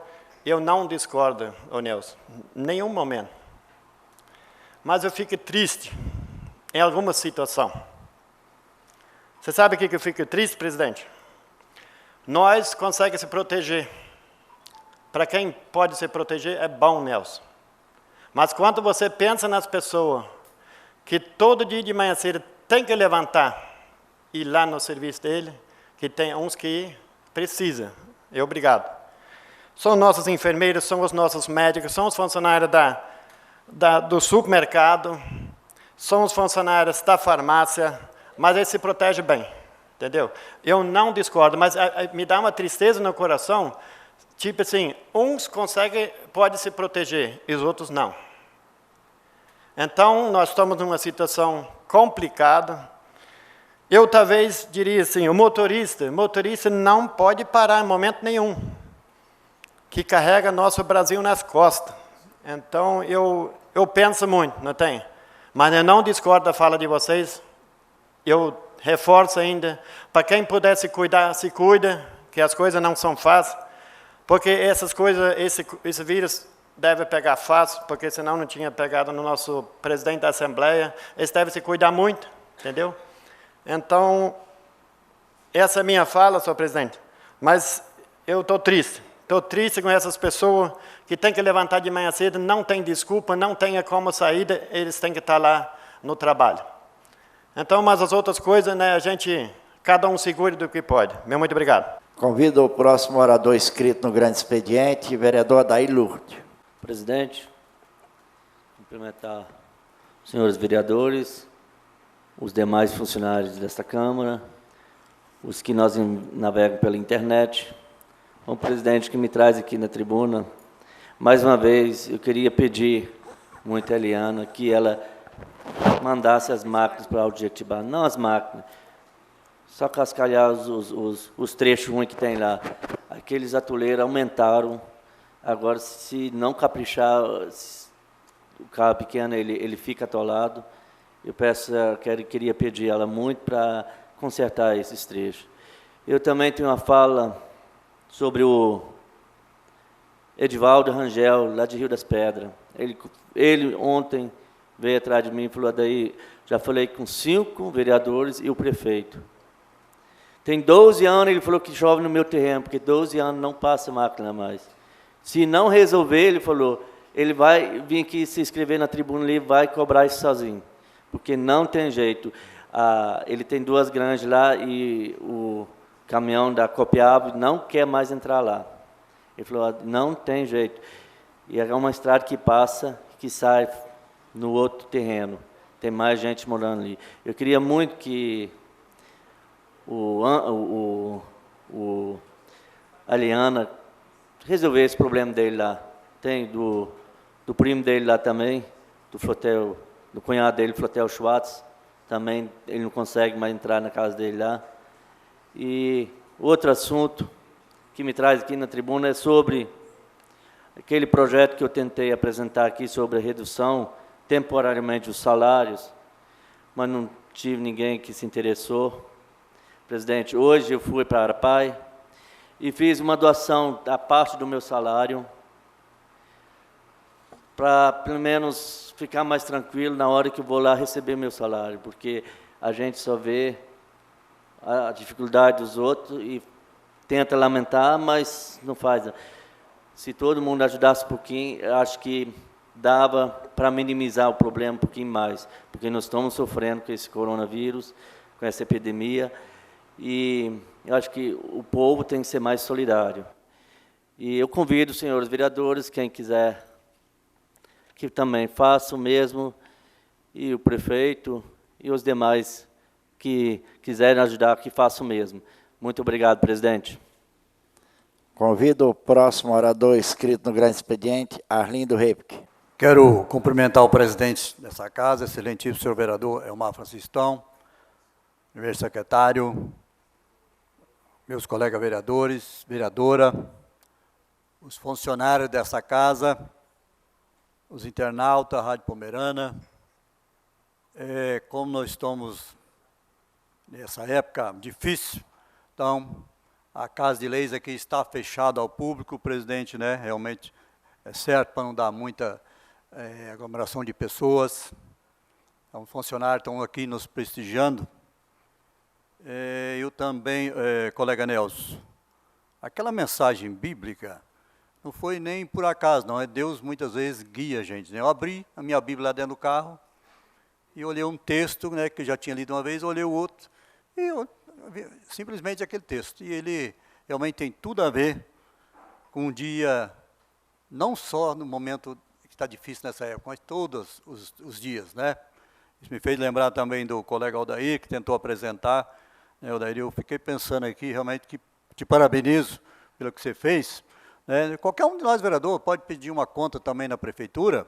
eu não discordo, Nelson, em nenhum momento. Mas eu fico triste em alguma situação. Você sabe o que eu fico triste, presidente? Nós conseguimos se proteger. Para quem pode se proteger, é bom, Nelson. Mas quando você pensa nas pessoas que todo dia de manhã cedo tem que levantar e ir lá no serviço dele, que tem uns que precisam. Obrigado. São nossos enfermeiros, são os nossos médicos, são os funcionários do supermercado, são os funcionários da farmácia, mas eles se protegem bem, entendeu? Eu não discordo, mas me dá uma tristeza no coração, tipo assim, uns podem se proteger e os outros não. Então, nós estamos numa situação complicada. Eu talvez diria assim, o motorista não pode parar em momento nenhum, que carrega nosso Brasil nas costas. Então, eu penso muito, não tem? Mas eu não discordo da fala de vocês. Eu reforço ainda, para quem puder se cuidar, se cuida, que as coisas não são fáceis, porque essas coisas, esse vírus deve pegar fácil, porque senão não tinha pegado no nosso presidente da Assembleia. Eles devem se cuidar muito, entendeu? Então, essa é a minha fala, senhor presidente, mas eu estou triste com essas pessoas que têm que levantar de manhã cedo, não tem desculpa, não tem como saída, eles têm que estar lá no trabalho. Então, mas as outras coisas, né, cada um segura do que pode. Muito obrigado. Convido o próximo orador inscrito no grande expediente, vereador Adair Lourdes. Presidente, cumprimentar os senhores vereadores, os demais funcionários desta Câmara, os que nós navegam pela internet, o presidente que me traz aqui na tribuna. Mais uma vez, eu queria pedir muito a Eliana que ela mandasse as máquinas para o Jequitibá, não as máquinas, só cascalhar os trechos ruins que tem lá. Aqueles atoleiros aumentaram, agora se não caprichar, o carro pequeno ele fica atolado. Eu queria pedir ela muito para consertar esses trechos. Eu também tenho uma fala sobre o Edivaldo Rangel, lá de Rio das Pedras. Ele ontem veio atrás de mim e falou, daí já falei com 5 vereadores e o prefeito. Tem 12 anos, ele falou que chove no meu terreno, porque 12 anos não passa máquina mais. Se não resolver, ele falou, ele vai vir aqui se inscrever na tribuna e vai cobrar isso sozinho. Porque não tem jeito. Ele tem 2 grandes lá e o caminhão da Copiaba não quer mais entrar lá. Ele falou, não tem jeito. E é uma estrada que passa, que sai no outro terreno. Tem mais gente morando ali. Eu queria muito que a Liana resolvesse esse problema dele lá. Tem do do primo dele lá também, do Flotel, do cunhado dele, Flotel Schwartz, também ele não consegue mais entrar na casa dele lá. E outro assunto que me traz aqui na tribuna é sobre aquele projeto que eu tentei apresentar aqui sobre a redução temporariamente dos salários, mas não tive ninguém que se interessou. Presidente, hoje eu fui para Arapai e fiz uma doação da parte do meu salário para, pelo menos, ficar mais tranquilo na hora que eu vou lá receber meu salário, porque a gente só vê a dificuldade dos outros e tenta lamentar, mas não faz. Se todo mundo ajudasse um pouquinho, acho que dava para minimizar o problema um pouquinho mais, porque nós estamos sofrendo com esse coronavírus, com essa epidemia, e eu acho que o povo tem que ser mais solidário. E eu convido os senhores vereadores, quem quiser, que também façam o mesmo, e o prefeito e os demais que quiserem ajudar, que façam o mesmo. Muito obrigado, presidente. Convido o próximo orador inscrito no grande expediente, Arlindo Repique. Quero cumprimentar o presidente dessa casa, excelentíssimo senhor vereador Elmar Franciscão, primeiro secretário, meus colegas vereadores, vereadora, os funcionários dessa casa, os internautas, Rádio Pomerana. Como nós estamos nessa época difícil, então a Casa de Leis aqui está fechada ao público, o presidente, né, realmente é certo para não dar muita aglomeração de pessoas. Então, os funcionários estão aqui nos prestigiando. Eu também, colega Nelson, aquela mensagem bíblica não foi nem por acaso, não. Deus muitas vezes guia a gente, né? Eu abri a minha Bíblia lá dentro do carro e olhei um texto, né, que eu já tinha lido uma vez, olhei o outro e eu simplesmente aquele texto. E ele realmente tem tudo a ver com um dia, não só no momento que está difícil nessa época, mas todos os dias, né? Isso me fez lembrar também do colega Aldair, que tentou apresentar, né, Aldair, eu fiquei pensando aqui, realmente, que te parabenizo pelo que você fez, né? Qualquer um de nós, vereador, pode pedir uma conta também na prefeitura,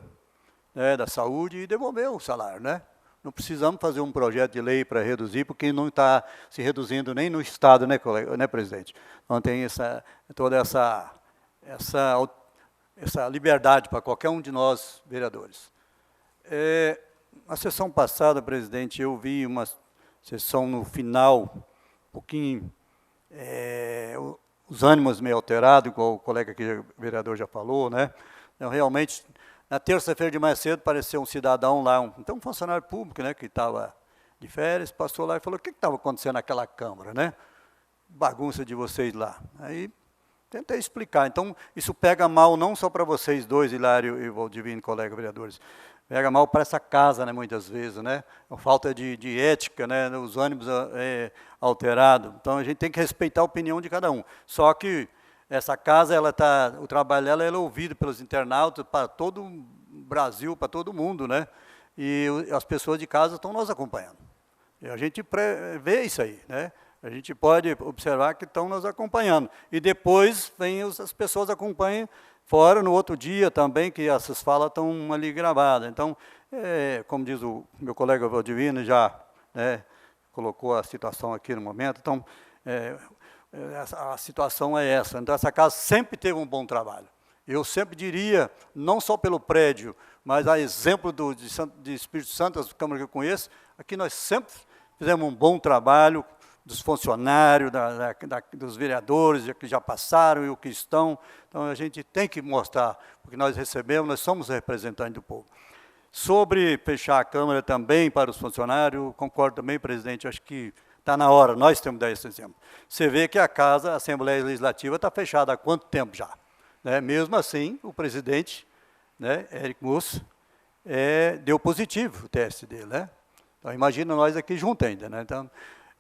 né, da saúde e devolver o salário, né? Não precisamos fazer um projeto de lei para reduzir, porque não está se reduzindo nem no Estado, né, colega, né, presidente? Não tem toda essa liberdade para qualquer um de nós, vereadores. Na sessão passada, presidente, eu vi uma sessão no final, um pouquinho, os ânimos meio alterados, igual o colega aqui, o vereador, já falou, né? Então, realmente, na terça-feira de mais cedo, apareceu um cidadão lá, um funcionário público, né, que estava de férias, passou lá e falou: o que estava acontecendo naquela Câmara, né? Bagunça de vocês lá. Aí, tentei explicar. Então, isso pega mal não só para vocês dois, Hilário e Valdivino, colega vereadores, pega mal para essa casa, né, muitas vezes, né? A falta de ética, né, os ânimos alterados. Então, a gente tem que respeitar a opinião de cada um. Só que essa casa, o trabalho dela é ouvido pelos internautas para todo o Brasil, para todo mundo, né? E as pessoas de casa estão nos acompanhando. E a gente vê isso aí, né? A gente pode observar que estão nos acompanhando. E depois as pessoas acompanham fora no outro dia também, que essas falas estão ali gravadas. Então, como diz o meu colega Valdivino, já, né, colocou a situação aqui no momento. Então, a situação é essa. Então, essa casa sempre teve um bom trabalho. Eu sempre diria, não só pelo prédio, mas a exemplo de Espírito Santo, as câmaras que eu conheço, aqui nós sempre fizemos um bom trabalho, dos funcionários, dos vereadores que já passaram e o que estão. Então, a gente tem que mostrar, porque nós recebemos, nós somos representantes do povo. Sobre fechar a Câmara também para os funcionários, concordo também, presidente, acho que está na hora, nós temos que dar esse exemplo. Você vê que a casa, a Assembleia Legislativa, está fechada há quanto tempo já? Né? Mesmo assim, o presidente, né, Érico Musso, deu positivo o teste dele, né? Então, imagina nós aqui juntos ainda, né? Então,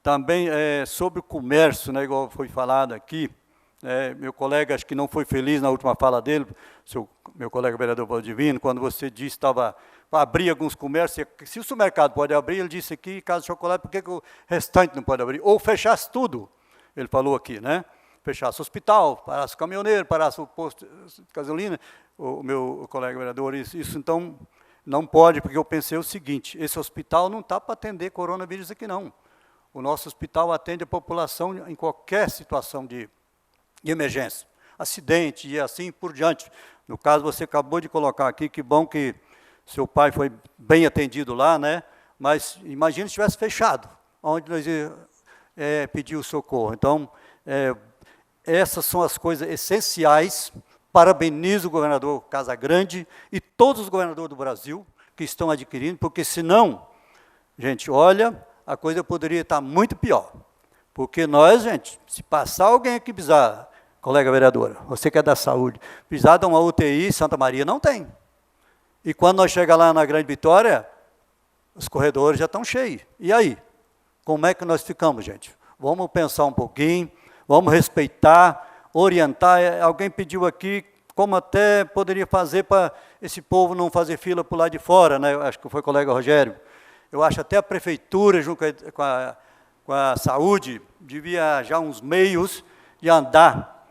também sobre o comércio, né, igual foi falado aqui, meu colega acho que não foi feliz na última fala dele, meu colega vereador Valdivino, quando você disse que estava para abrir alguns comércios, se o supermercado pode abrir, ele disse aqui, Casa de Chocolate, por que o restante não pode abrir? Ou fechasse tudo, ele falou aqui, né? fechasse o hospital, parasse o caminhoneiro, parasse o posto de gasolina, o meu colega vereador, isso então não pode, porque eu pensei o seguinte, esse hospital não está para atender coronavírus aqui não. O nosso hospital atende a população em qualquer situação de emergência, acidente e assim por diante. No caso, você acabou de colocar aqui, que bom que seu pai foi bem atendido lá, né? Mas imagina se tivesse fechado, onde nós pedir o socorro. Então, essas são as coisas essenciais. Parabenizo o governador Casagrande e todos os governadores do Brasil que estão adquirindo, porque senão, gente, olha, a coisa poderia estar muito pior. Porque nós, gente, se passar alguém aqui precisar, colega vereadora, você que é da saúde, precisar de uma UTI, Santa Maria não tem. E quando nós chegamos lá na Grande Vitória, os corredores já estão cheios. E aí? Como é que nós ficamos, gente? Vamos pensar um pouquinho, vamos respeitar, orientar. Alguém pediu aqui como até poderia fazer para esse povo não fazer fila por lá de fora, né? Acho que foi o colega Rogério. Eu acho até a prefeitura, junto com a saúde, devia já uns meios de andar,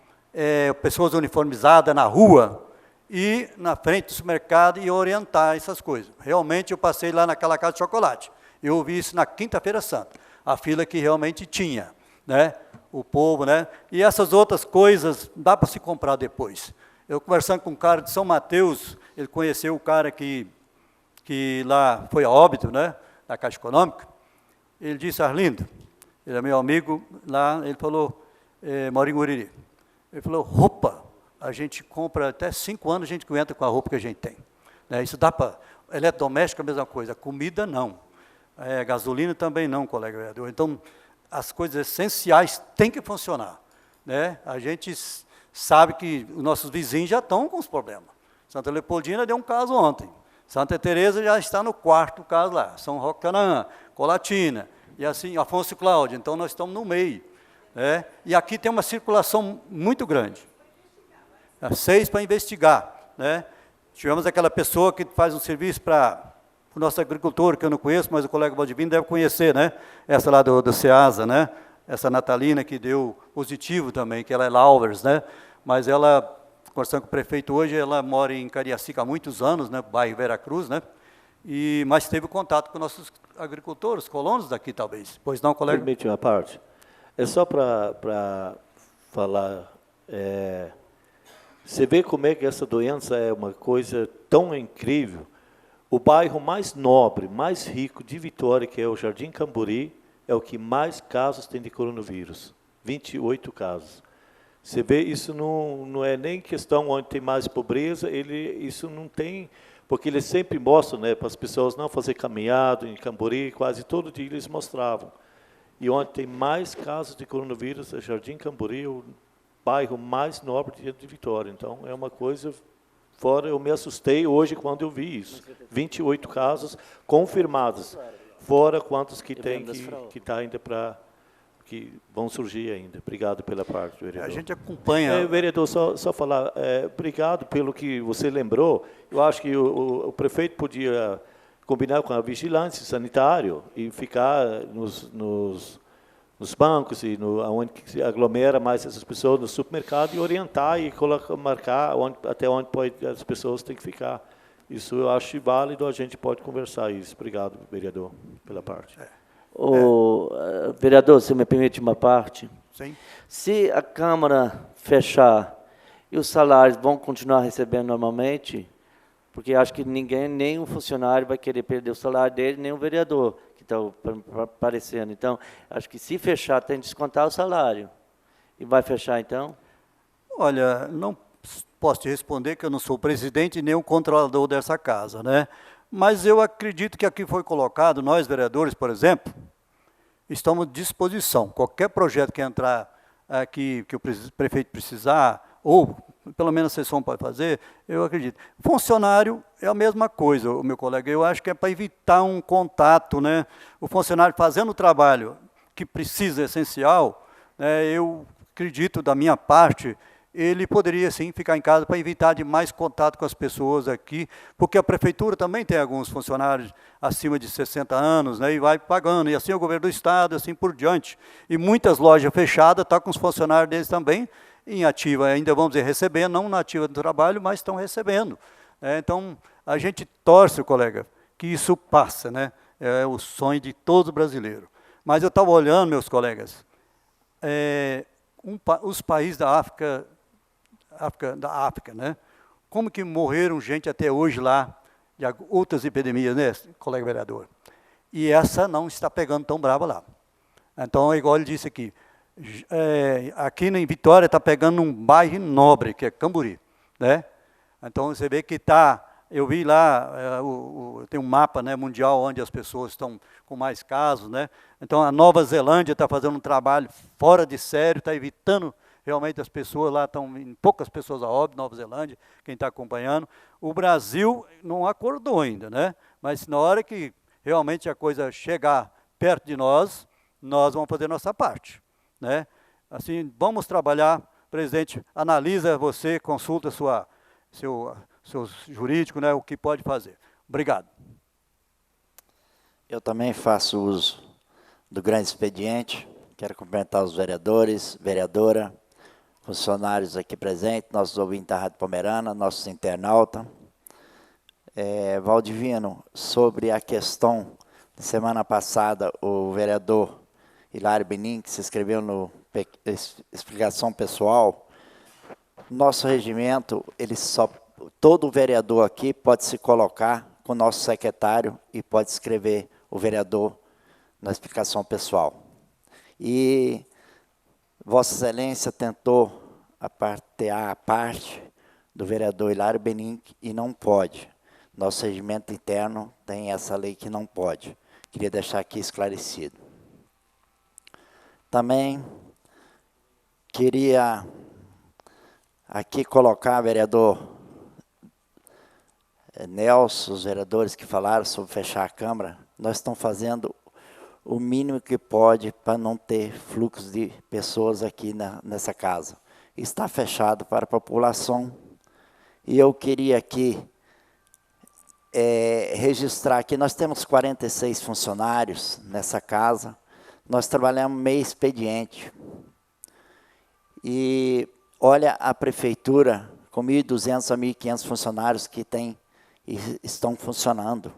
pessoas uniformizadas na rua, e na frente do supermercado e orientar essas coisas. Realmente, eu passei lá naquela casa de chocolate. Eu ouvi isso na Quinta-feira Santa, a fila que realmente tinha, né? O povo, né? E essas outras coisas dá para se comprar depois. Eu conversando com um cara de São Mateus, ele conheceu o cara que lá foi a óbito, né? Da Caixa Econômica. Ele disse, Arlindo, ele é meu amigo lá, ele falou, mora em Guriri. Ele falou, roupa. A gente compra até 5 anos, a gente aguenta com a roupa que a gente tem. Né? Isso dá para... Eletrodoméstico é a mesma coisa, comida não. Gasolina também não, colega vereador. Então, as coisas essenciais têm que funcionar. Né? A gente sabe que os nossos vizinhos já estão com os problemas. Santa Leopoldina deu um caso ontem. Santa Teresa já está no 4º caso lá. São Roque Canaã, Colatina, e assim, Afonso Cláudio. Então, nós estamos no meio. Né? E aqui tem uma circulação muito grande. 6 para investigar, né? Tivemos aquela pessoa que faz um serviço para o nosso agricultor, que eu não conheço, mas o colega Valdivino deve conhecer, né? Essa lá do Ceasa, né? Essa Natalina que deu positivo também, que ela é Lauvers, né? Mas ela, conversando com o prefeito hoje, ela mora em Cariacica há muitos anos, né? Bairro Veracruz, né? Mas teve contato com nossos agricultores, colonos daqui, talvez. Pois não, colega? Permite uma parte. É só para falar... Você vê como é que essa doença é uma coisa tão incrível. O bairro mais nobre, mais rico de Vitória, que é o Jardim Camburi, é o que mais casos tem de coronavírus. 28 casos. Você vê, isso não é nem questão onde tem mais pobreza, isso não tem... Porque eles sempre mostram, né, para as pessoas não fazer caminhada em Camburi, quase todo dia eles mostravam. E onde tem mais casos de coronavírus é Jardim Camburi, o bairro mais nobre de Vitória. Então, é uma coisa fora. Eu me assustei hoje quando eu vi isso. 28 casos confirmados, fora quantos que tem que está ainda para... que vão surgir ainda. Obrigado pela parte, vereador. A gente acompanha... vereador, só falar, obrigado pelo que você lembrou. Eu acho que o prefeito podia combinar com a vigilância sanitária e ficar nos bancos e onde se aglomera mais essas pessoas, no supermercado, e orientar e marcar até onde as pessoas têm que ficar. Isso eu acho válido, a gente pode conversar isso. Obrigado, vereador, pela parte. Vereador, se me permite uma parte? Sim. Se a Câmara fechar e os salários vão continuar recebendo normalmente, porque acho que ninguém, nem um funcionário vai querer perder o salário dele, nem o vereador que está aparecendo. Então, acho que se fechar, tem que descontar o salário. E vai fechar, então? Olha, não posso te responder que eu não sou o presidente nem o controlador dessa casa, né? Mas eu acredito que aqui foi colocado, nós, vereadores, por exemplo, estamos à disposição. Qualquer projeto que entrar aqui, que o prefeito precisar, ou pelo menos a sessão pode fazer, eu acredito. Funcionário é a mesma coisa, o meu colega. Eu acho que é para evitar um contato, né? O funcionário fazendo o trabalho que precisa, essencial, né? Eu acredito, da minha parte, ele poderia sim ficar em casa para evitar de mais contato com as pessoas aqui, porque a prefeitura também tem alguns funcionários acima de 60 anos, né, e vai pagando, e assim o governo do estado, assim por diante. E muitas lojas fechadas, estão com os funcionários deles também em ativa, ainda vamos dizer, recebendo, não na ativa do trabalho, mas estão recebendo. Então, a gente torce, colega, que isso passa, né? É o sonho de todo brasileiro. Mas eu estava olhando, meus colegas, os países da África, né? Como que morreram gente até hoje lá, de outras epidemias, né, colega vereador? E essa não está pegando tão brava lá. Então, igual ele disse aqui, aqui em Vitória está pegando um bairro nobre, que é Camburi, né? Então, você vê que está, eu vi lá, tem um mapa, né, mundial onde as pessoas estão com mais casos, né? Então, a Nova Zelândia está fazendo um trabalho fora de sério, está evitando realmente as pessoas lá, estão poucas pessoas a óbito, Nova Zelândia, quem está acompanhando. O Brasil não acordou ainda, né? Mas na hora que realmente a coisa chegar perto de nós vamos fazer nossa parte, né? Assim, vamos trabalhar, presidente, analisa você, consulta seu jurídico, né, o que pode fazer. Obrigado. Eu também faço uso do grande expediente, quero cumprimentar os vereadores, vereadora, funcionários aqui presentes, nossos ouvintes da Rádio Pomerana, nossos internautas. Valdivino, sobre a questão, semana passada, o vereador Hilário Benin, que se inscreveu no explicação pessoal, nosso regimento, todo vereador aqui pode se colocar com o nosso secretário e pode escrever o vereador na explicação pessoal. E Vossa Excelência tentou apartear a parte do vereador Hilário Benin e não pode. Nosso regimento interno tem essa lei que não pode. Queria deixar aqui esclarecido. Também queria aqui colocar, vereador Nelson, os vereadores que falaram sobre fechar a Câmara, nós estamos fazendo o mínimo que pode para não ter fluxo de pessoas aqui nessa casa. Está fechado para a população e eu queria aqui registrar que nós temos 46 funcionários nessa casa, nós trabalhamos meio expediente. E olha a prefeitura com 1.200 a 1.500 funcionários que tem e estão funcionando.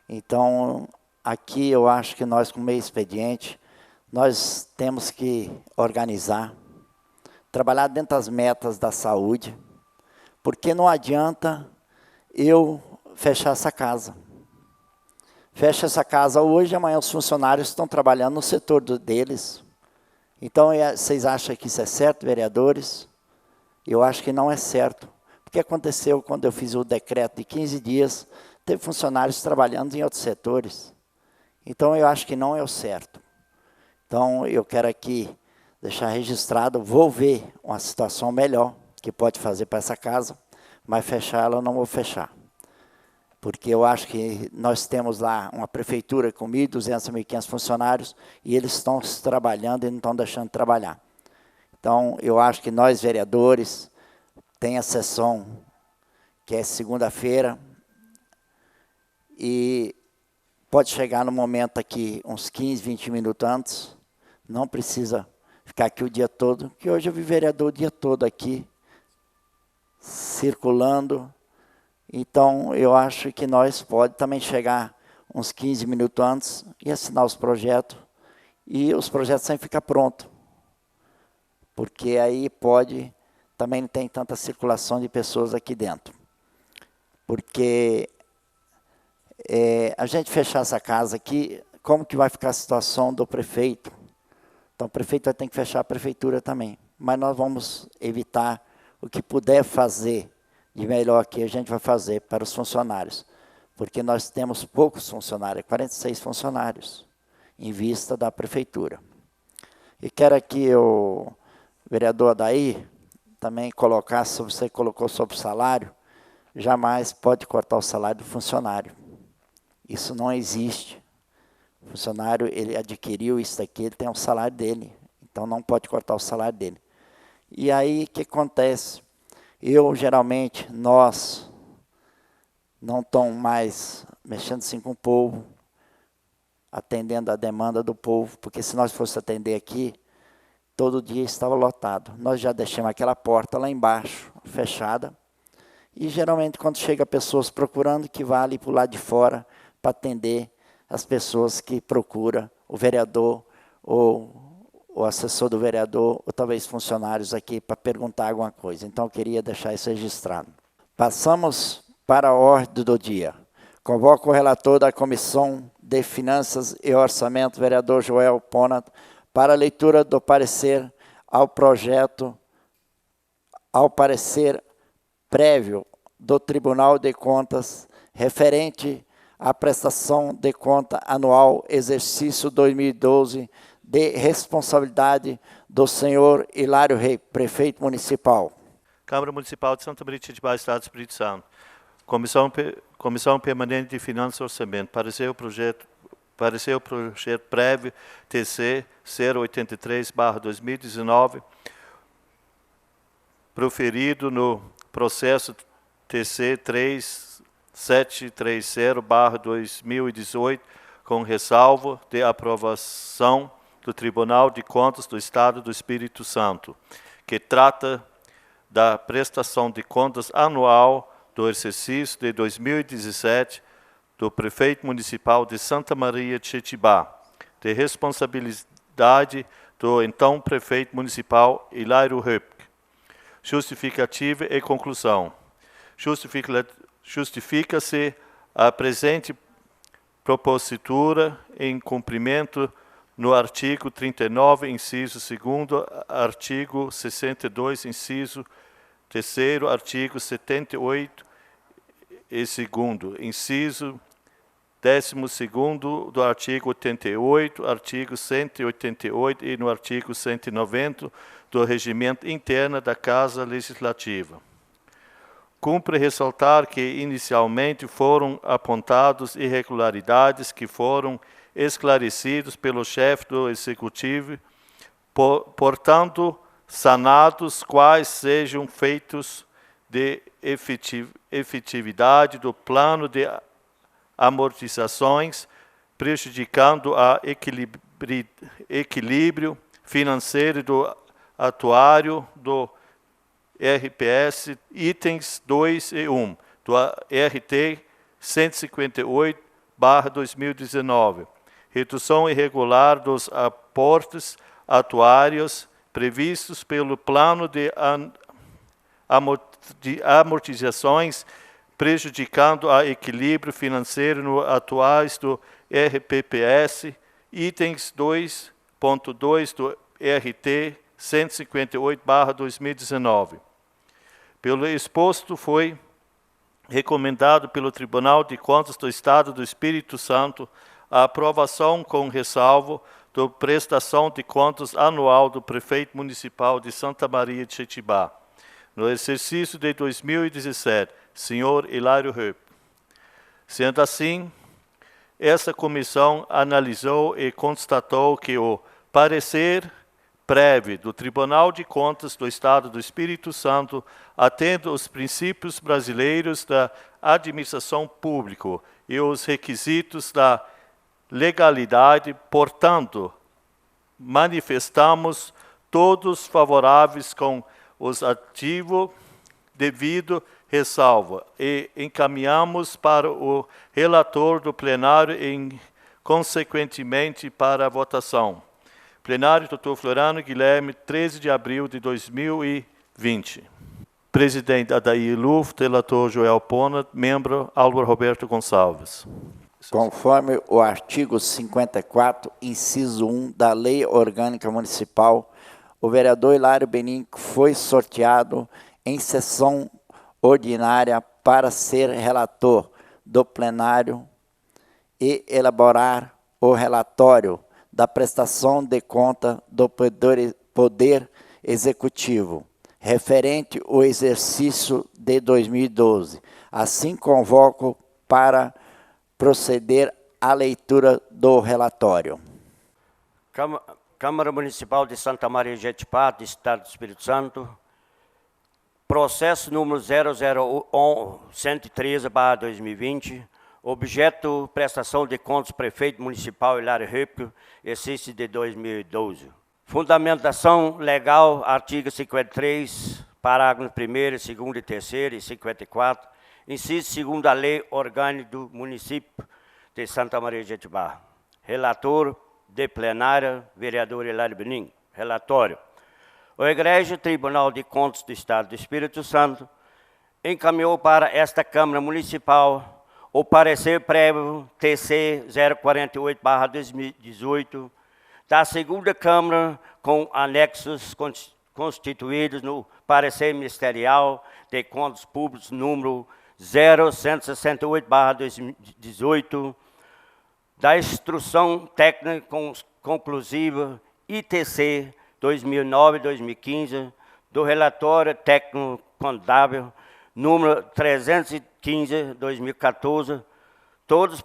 Então, aqui eu acho que nós, com meio expediente, nós temos que organizar, trabalhar dentro das metas da saúde, porque não adianta eu fechar essa casa. Fecha essa casa hoje, amanhã os funcionários estão trabalhando no setor deles. Então, vocês acham que isso é certo, vereadores? Eu acho que não é certo. O que aconteceu quando eu fiz o decreto de 15 dias, teve funcionários trabalhando em outros setores. Então, eu acho que não é o certo. Então, eu quero aqui deixar registrado, vou ver uma situação melhor que pode fazer para essa casa, mas fechar ela eu não vou fechar. Porque eu acho que nós temos lá uma prefeitura com 1.200 a 1.500 funcionários e eles estão trabalhando e não estão deixando de trabalhar. Então, eu acho que nós, vereadores, tem a sessão que é segunda-feira e pode chegar no momento aqui, uns 15, 20 minutos antes, não precisa ficar aqui o dia todo, que hoje eu vi vereador o dia todo aqui, circulando. Então, eu acho que nós podemos também chegar uns 15 minutos antes e assinar os projetos, e os projetos sempre ficam prontos, porque aí também não tem tanta circulação de pessoas aqui dentro. Porque a gente fechar essa casa aqui, como que vai ficar a situação do prefeito? Então, o prefeito vai ter que fechar a prefeitura também, mas nós vamos evitar o que puder fazer de melhor aqui, a gente vai fazer para os funcionários, porque nós temos poucos funcionários, 46 funcionários, em vista da prefeitura. E quero aqui o vereador Adair também colocar, se você colocou sobre o salário, jamais pode cortar o salário do funcionário. Isso não existe. O funcionário, ele adquiriu isso aqui, ele tem o salário dele, então não pode cortar o salário dele. E aí, o que acontece? Nós não estamos mais mexendo assim com o povo, atendendo a demanda do povo, porque se nós fosse atender aqui, todo dia estava lotado. Nós já deixamos aquela porta lá embaixo, fechada, e geralmente quando chega pessoas procurando, que vai ali para o lado de fora, para atender as pessoas que procuram o vereador, ou o assessor do vereador, ou talvez funcionários aqui para perguntar alguma coisa. Então, eu queria deixar isso registrado. Passamos para a ordem do dia. Convoco o relator da Comissão de Finanças e Orçamento, vereador Joel Pona, para a leitura do parecer ao parecer prévio do Tribunal de Contas referente à prestação de conta anual exercício 2012 de responsabilidade do senhor Hilário Rei, prefeito municipal. Câmara Municipal de Santa Maria de Itibá, Estado do Espírito Santo. Comissão Permanente de Finanças e Orçamento. Parecer o projeto prévio TC 083/2019, proferido no processo TC 3730/2018, com ressalvo de aprovação do Tribunal de Contas do Estado do Espírito Santo, que trata da prestação de contas anual do exercício de 2017 do prefeito municipal de Santa Maria de Itibá, de responsabilidade do então prefeito municipal Hilário Rei. Justificativa e conclusão. Justifica-se a presente propositura em cumprimento no artigo 39, inciso 2º, artigo 62, inciso 3º, artigo 78 e 2º, inciso 12º do artigo 88, artigo 188 e no artigo 190 do Regimento Interno da Casa Legislativa. Cumpre ressaltar que inicialmente foram apontados irregularidades que foram esclarecidos pelo chefe do Executivo, portanto, sanados quais sejam feitos de efetividade do plano de amortizações, prejudicando a equilíbrio financeiro do atuário do RPS, itens 2 e 1, do RT 158/2019. Redução irregular dos aportes atuários previstos pelo plano de amortizações, prejudicando a equilíbrio financeiro no atuais do RPPS, itens 2.2 do RT 158/2019. Pelo exposto, foi recomendado pelo Tribunal de Contas do Estado do Espírito Santo a aprovação com ressalvo da prestação de contas anual do prefeito municipal de Santa Maria de Itibá, no exercício de 2017, senhor Hilário Rei. Sendo assim, essa comissão analisou e constatou que o parecer prévio do Tribunal de Contas do Estado do Espírito Santo atende os princípios brasileiros da administração pública e os requisitos da legalidade, portanto, manifestamos todos favoráveis com os ativos devido ressalva e encaminhamos para o relator do plenário e, consequentemente, para a votação. Plenário, Dr. Floriano Guilherme, 13 de abril de 2020. Presidente Adair Luft, relator Joel Pona, membro Álvaro Roberto Gonçalves. Conforme o artigo 54, inciso 1 da Lei Orgânica Municipal, o vereador Hilário Benin foi sorteado em sessão ordinária para ser relator do plenário e elaborar o relatório da prestação de conta do Poder Executivo, referente ao exercício de 2012. Assim, convoco para proceder à leitura do relatório. Câmara Municipal de Santa Maria de Jetipá, do Estado do Espírito Santo, processo número 00113/2020, objeto prestação de contas prefeito municipal Hilário Ripke, exercício de 2012. Fundamentação legal, artigo 53, parágrafo 1º, 2º e 3º e 54, inciso 2º da Lei Orgânica do Município de Santa Maria de Jetipá. Relator de plenária, vereador Hilário Benim. Relatório. O Egrégio Tribunal de Contas do Estado do Espírito Santo encaminhou para esta Câmara Municipal o parecer prévio TC 048/2018 da segunda Câmara com anexos constituídos no parecer ministerial de contas públicas número 0168/2018 da Instrução Técnica Conclusiva ITC 2009-2015, do Relatório Técnico Contábil número 315/2014, todos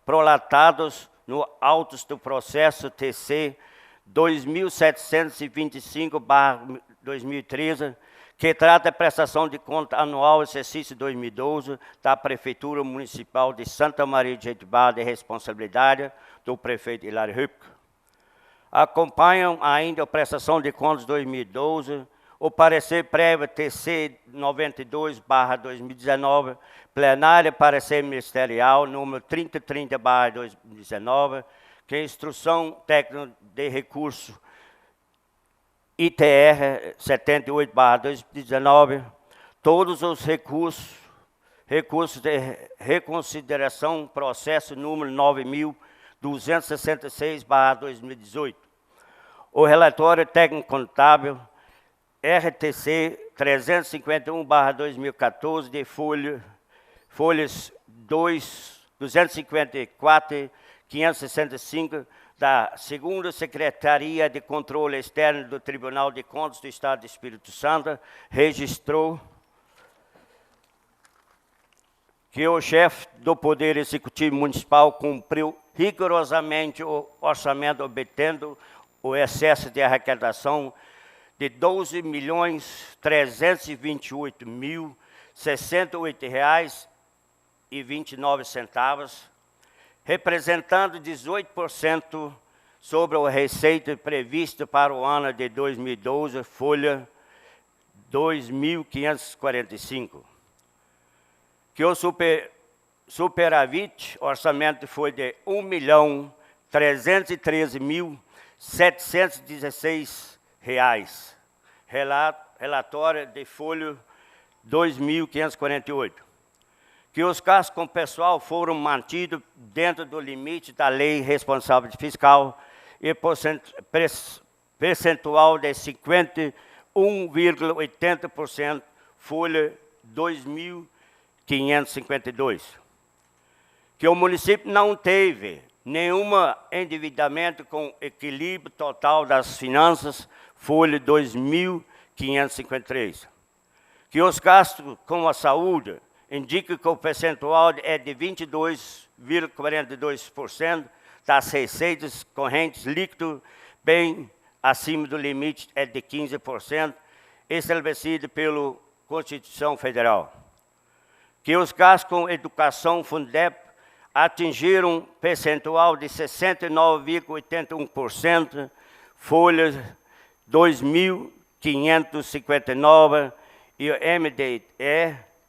prolatados no autos do processo TC 2725/2013, que trata a prestação de conta anual exercício 2012 da Prefeitura Municipal de Santa Maria de Jetipá, de responsabilidade do prefeito Hilário Ripke. Acompanham ainda a prestação de contas 2012, o parecer prévio TC 92/2019, plenária parecer ministerial número 3030/2019, que é Instrução Técnica de Recurso ITR 78/2019, todos os recursos de reconsideração, processo número 9.266/2018. O relatório técnico contábil RTC 351/2014, de folhas 254 e 565, da segunda Secretaria de Controle Externo do Tribunal de Contas do Estado do Espírito Santo, registrou que o chefe do Poder Executivo Municipal cumpriu rigorosamente o orçamento, obtendo o excesso de arrecadação de R$ 12.328.068,29, representando 18% sobre a receita prevista para o ano de 2012, folha 2.545. Que o superávit orçamento foi de R$ 1.313.716. Relatório de folha 2.548. Que os gastos com pessoal foram mantidos dentro do limite da Lei Responsabilidade Fiscal e percentual de 51,80%, folha 2.552. Que o município não teve nenhum endividamento com equilíbrio total das finanças, folha 2.553. Que os gastos com a saúde indica que o percentual é de 22,42% das receitas correntes líquido, bem acima do limite é de 15%, estabelecido pela Constituição Federal. Que os gastos com educação Fundep atingiram um percentual de 69,81%, folha 2.559, e o MDE,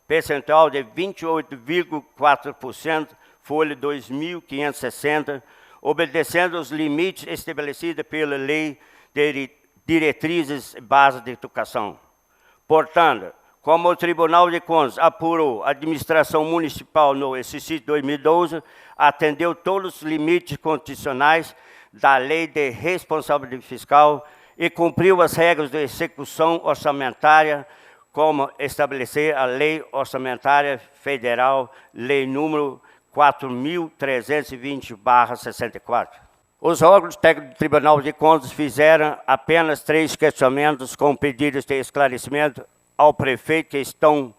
percentual de 28,4%, folha 2.560, obedecendo os limites estabelecidos pela Lei de Diretrizes e Bases de Educação. Portanto, como o Tribunal de Contas apurou a administração municipal no exercício 2012, atendeu todos os limites constitucionais da Lei de Responsabilidade Fiscal e cumpriu as regras de execução orçamentária, como estabelecer a Lei Orçamentária Federal, Lei número 4.320/64. Os órgãos técnicos do Tribunal de Contas fizeram apenas 3 questionamentos com pedidos de esclarecimento ao prefeito, que estão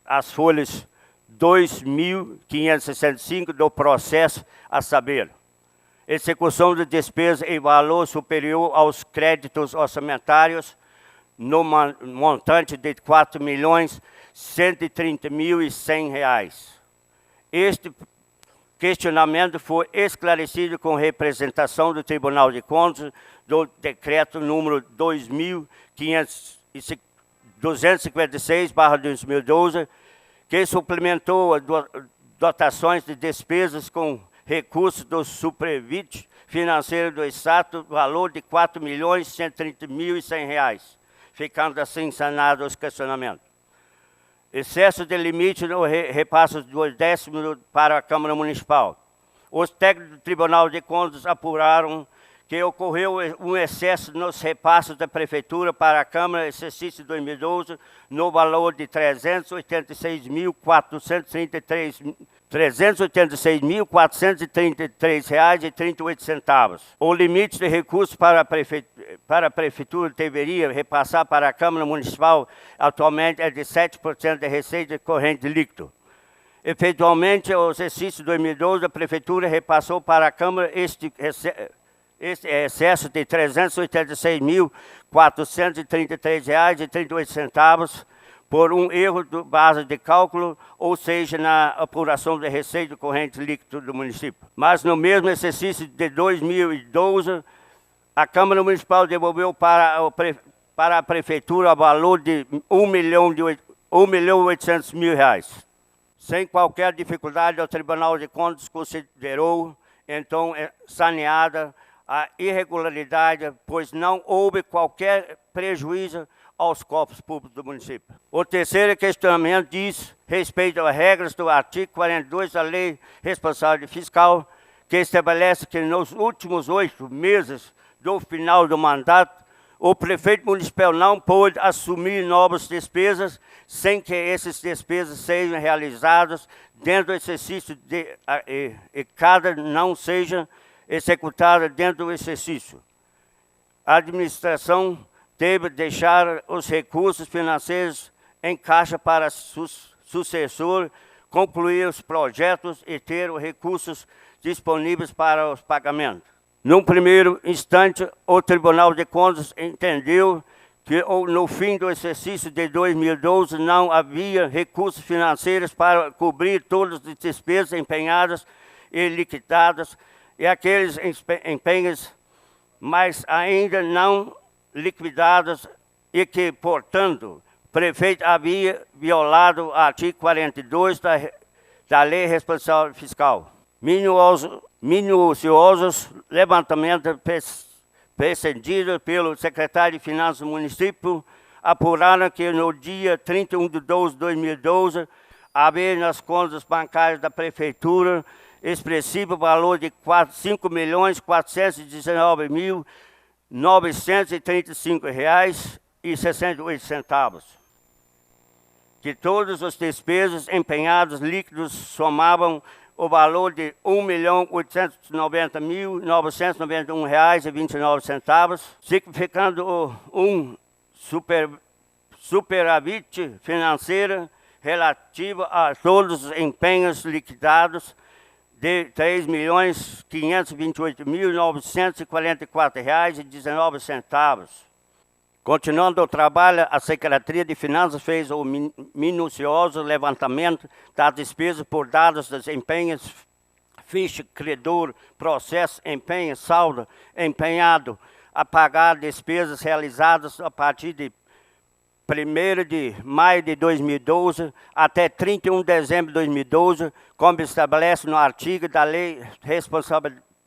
as folhas 2.565 do processo, a saber: execução de despesas em valor superior aos créditos orçamentários, no montante de R$ 4.130.100. Este questionamento foi esclarecido com representação do Tribunal de Contas do decreto número 256/2012, que suplementou as dotações de despesas com recursos do superávit financeiro do Estado, valor de R$ 4.130.100, ficando assim sanado os questionamentos. Excesso de limite no repasse dos décimos para a Câmara Municipal. Os técnicos do Tribunal de Contas apuraram que ocorreu um excesso nos repasses da Prefeitura para a Câmara exercício 2012 no valor de R$ 386.433,38. O limite de recursos para a Prefeitura deveria repassar para a Câmara Municipal atualmente é de 7% da receita corrente líquido. Efetualmente, o exercício 2012, a Prefeitura repassou para a Câmara este excesso de R$ 386.433,38 por um erro de base de cálculo, ou seja, na apuração da receita corrente líquida do município. Mas no mesmo exercício de 2012, a Câmara Municipal devolveu para a Prefeitura o valor de R$ 1.800.000. Sem qualquer dificuldade, o Tribunal de Contas considerou, então, saneada a irregularidade, pois não houve qualquer prejuízo aos cofres públicos do município. O terceiro questionamento diz respeito às regras do artigo 42 da Lei Responsável Fiscal, que estabelece que nos últimos 8 meses do final do mandato, o prefeito municipal não pode assumir novas despesas sem que essas despesas sejam realizadas dentro do exercício e cada não seja executada dentro do exercício. A administração deve deixar os recursos financeiros em caixa para sucessor concluir os projetos e ter os recursos disponíveis para os pagamentos. Num primeiro instante, o Tribunal de Contas entendeu que no fim do exercício de 2012 não havia recursos financeiros para cobrir todas as despesas empenhadas e liquidadas e aqueles empenhos, mas ainda não liquidados e que, portanto, o prefeito havia violado o artigo 42 da Lei Responsável Fiscal. Minuciosos levantamentos precedidos pelo secretário de Finanças do município apuraram que no dia 31 de 12 de 2012 havia nas contas bancárias da Prefeitura expressivo valor de R$ 5.419.935,68, que todas as despesas empenhadas líquidos somavam o valor de R$ 1.890.991,29, significando um superávit financeiro relativo a todos os empenhos liquidados de R$ 3.528.944,19. Continuando o trabalho, a Secretaria de Finanças fez o minucioso levantamento das despesas por dados dos empenhos, ficha, credor, processo, empenho, saldo, empenhado, a pagar despesas realizadas a partir de 1º de maio de 2012 até 31 de dezembro de 2012, como estabelece no artigo da Lei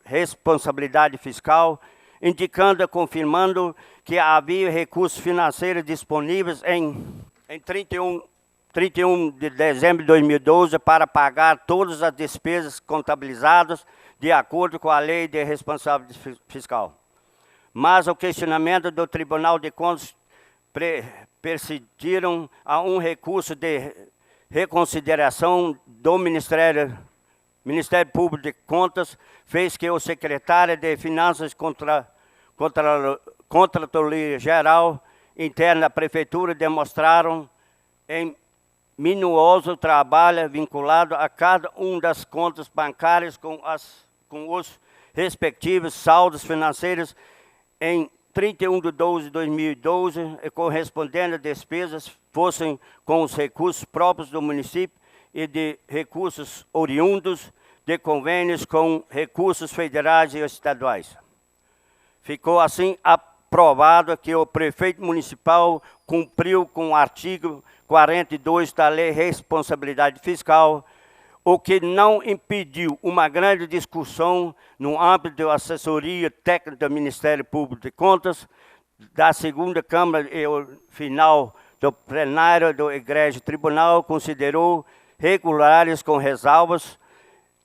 Responsabilidade Fiscal, indicando e confirmando que havia recursos financeiros disponíveis em 31 de dezembro de 2012 para pagar todas as despesas contabilizadas de acordo com a Lei de Responsabilidade Fiscal. Mas o questionamento do Tribunal de Contas precediram a um recurso de reconsideração do Ministério Público de Contas, fez que o secretário de Finanças Controladoria Geral Interna da Prefeitura demonstraram em minucioso trabalho vinculado a cada uma das contas bancárias com os respectivos saldos financeiros em 31/12/2012 e correspondendo a despesas fossem com os recursos próprios do município e de recursos oriundos de convênios com recursos federais e estaduais. Ficou assim aprovado que o prefeito municipal cumpriu com o artigo 42 da Lei de Responsabilidade Fiscal, o que não impediu uma grande discussão no âmbito da assessoria técnica do Ministério Público de Contas, da segunda Câmara e o final do plenário do Egresso Tribunal considerou regulares com ressalvas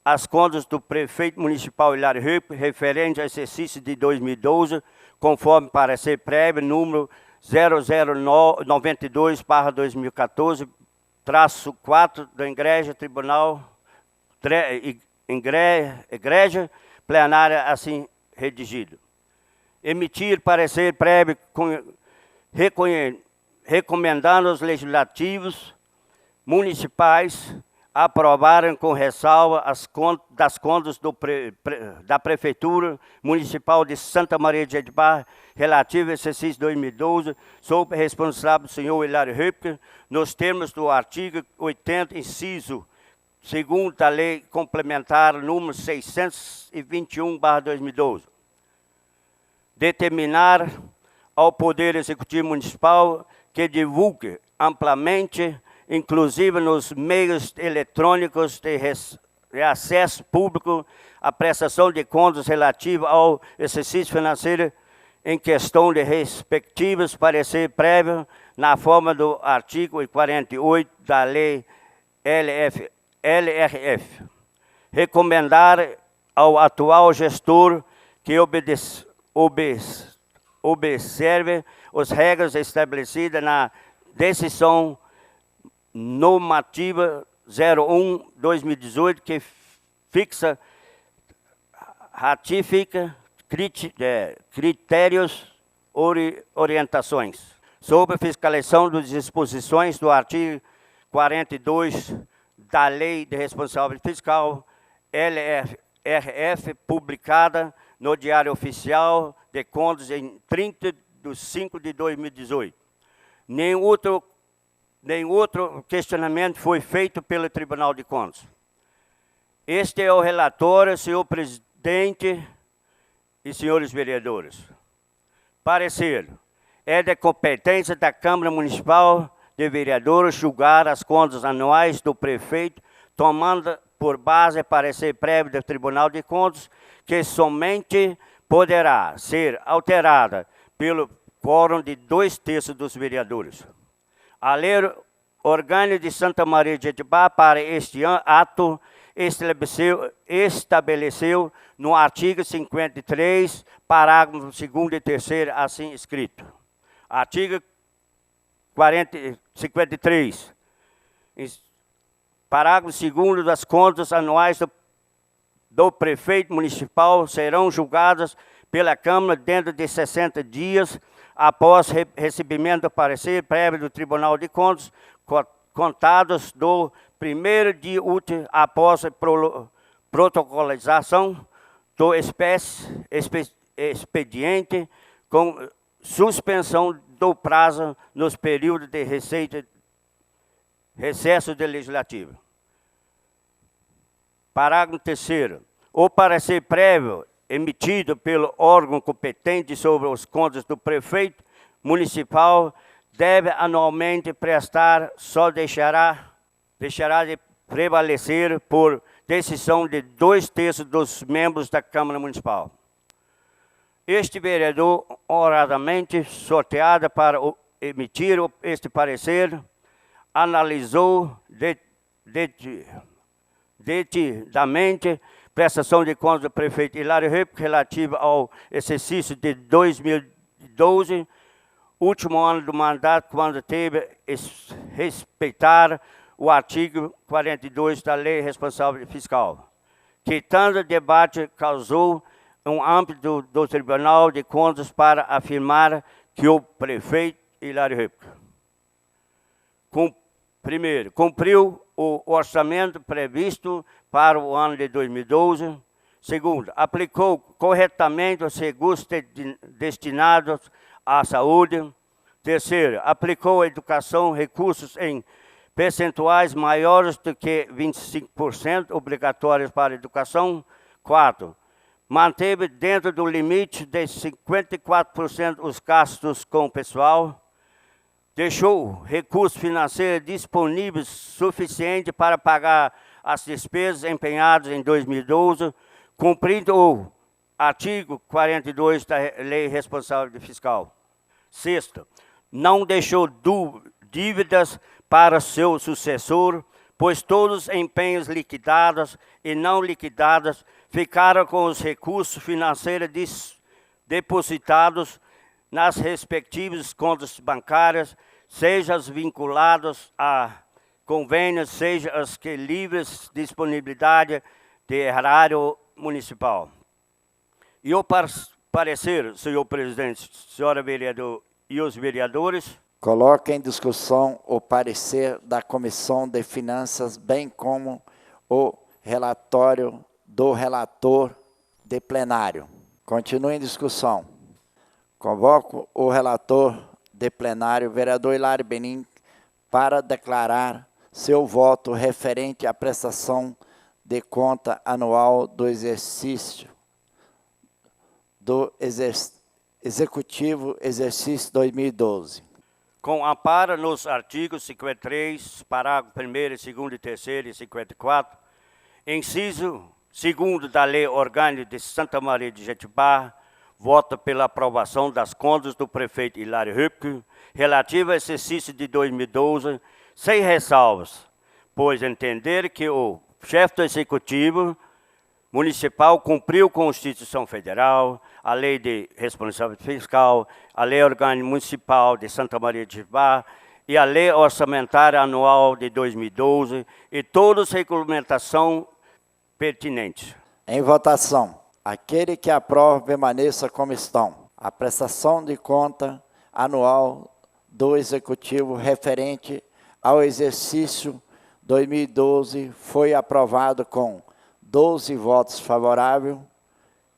as contas do prefeito municipal Hilário Ripke referente ao exercício de 2012, conforme parecer prévio número 0092/2014-4 do Egresso Tribunal, Igreja Plenária assim redigido. Emitir parecer prévio recomendando aos legislativos municipais aprovarem com ressalva das contas da Prefeitura Municipal de Santa Maria de Jetibá relativo ao exercício 2012, sob a responsabilidade do senhor Hilário Ripke, nos termos do artigo 80, inciso 2º da Lei Complementar número 621/2012. Determinar ao Poder Executivo Municipal que divulgue amplamente, inclusive nos meios eletrônicos de acesso público, a prestação de contas relativa ao exercício financeiro em questão de respectivos parecer prévio na forma do artigo 48 da Lei LRF. Recomendar ao atual gestor que observe as regras estabelecidas na decisão normativa 01/2018, que fixa, ratifica critérios, orientações sobre a fiscalização das disposições do artigo 42 da Lei de Responsabilidade Fiscal, LRF, publicada no Diário Oficial de Contas em 30/5/2018. Nenhum outro questionamento foi feito pelo Tribunal de Contas. Este é o relatório, senhor presidente e senhores vereadores. Parecer: é de competência da Câmara Municipal de Vereadores julgar as contas anuais do prefeito, tomando por base parecer prévio do Tribunal de Contas, que somente poderá ser alterada pelo quórum de 2/3 dos vereadores. A Lei Orgânica de Santa Maria de Jetibá para este ato estabeleceu no artigo 53, parágrafo 2º e 3º, assim escrito. Artigo 53. Parágrafo 2º, das contas anuais do prefeito municipal serão julgadas pela Câmara dentro de 60 dias após recebimento do parecer prévio do Tribunal de Contas, contados do primeiro dia útil após a protocolização do expediente, com suspensão do prazo nos períodos de recesso de legislativo. Parágrafo 3º. O parecer prévio emitido pelo órgão competente sobre as contas do prefeito municipal deve anualmente prestar, só deixará de prevalecer por decisão de 2/3 dos membros da Câmara Municipal. Este vereador, honradamente sorteado para emitir este parecer, analisou detidamente prestação de contas do prefeito Hilário Ripke relativa ao exercício de 2012, último ano do mandato, quando teve respeitar o artigo 42 da Lei Responsável Fiscal, que tanto debate causou no âmbito do Tribunal de Contas para afirmar que o prefeito Hilário Ripke, primeiro, cumpriu o orçamento previsto para o ano de 2012, Segundo, aplicou corretamente os recursos destinados à saúde. Terceiro, aplicou à educação recursos em percentuais maiores do que 25% obrigatórios para a educação. Quarto, manteve dentro do limite de 54% os gastos com o pessoal. Deixou recursos financeiros disponíveis suficiente para pagar as despesas empenhadas em 2012, cumprindo o artigo 42 da Lei Responsabilidade Fiscal. Sexto, não deixou dívidas para seu sucessor, pois todos os empenhos liquidados e não liquidados ficaram com os recursos financeiros depositados nas respectivas contas bancárias, seja as vinculadas a convênios, seja as que livres disponibilidade de erário municipal. E o parecer, senhor presidente, senhora vereador e os vereadores. Coloca em discussão o parecer da Comissão de Finanças, bem como o relatório do relator de plenário. Continua em discussão. Convoco o relator de plenário, vereador Hilário Benim, para declarar seu voto referente à prestação de conta anual do exercício do Executivo, exercício 2012. Com amparo nos artigos 53, parágrafo 1º, 2º, 3º e 54, inciso 2º da Lei Orgânica de Santa Maria de Jetibá, voto pela aprovação das contas do prefeito Hilário Rübke, relativa ao exercício de 2012, sem ressalvas, pois entender que o chefe do Executivo Municipal cumpriu a Constituição Federal, a Lei de Responsabilidade Fiscal, a Lei Orgânica Municipal de Santa Maria de Jetibá e a Lei Orçamentária Anual de 2012 e todas as regulamentações pertinentes. Em votação. Aquele que aprova permaneça como estão. A prestação de conta anual do Executivo referente ao exercício 2012 foi aprovado com 12 votos favoráveis,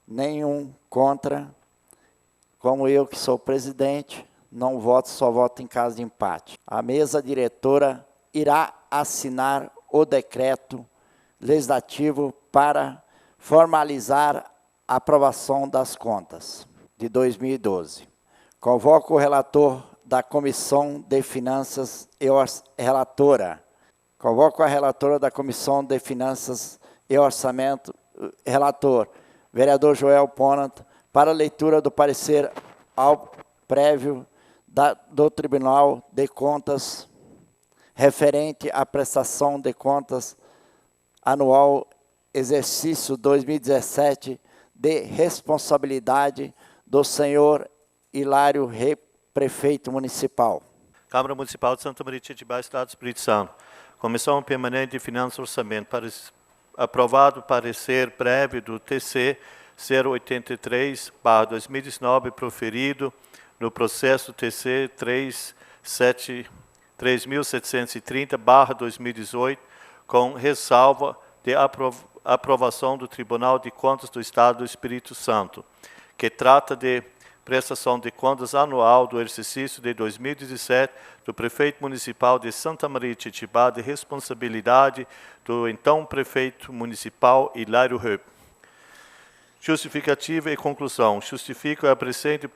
nenhum contra. Como eu, que sou presidente, não voto, só voto em caso de empate. A mesa diretora irá assinar o decreto legislativo para formalizar a aprovação das contas de 2012. Convoco o relator da Comissão de Finanças e relatora. Convoco a relatora da Comissão de Finanças e Orçamento, relator, vereador Joel Ponant, para a leitura do parecer ao prévio do Tribunal de Contas referente à prestação de contas anual exercício 2017 de responsabilidade do senhor Hilário Rê, prefeito municipal. Câmara Municipal de Santa Maria de Jetibá, Estado do Espírito Santo. Comissão Permanente de Finanças e Orçamento. Aprovado parecer prévio do TC 083/2019, proferido no processo TC 3730/2018, com ressalva de aprovação do Tribunal de Contas do Estado do Espírito Santo, que trata de prestação de contas anual do exercício de 2017 do prefeito municipal de Santa Maria de Jetibá, de responsabilidade do então prefeito municipal Hilário Rübke. Justificativa e conclusão. Justifico a presente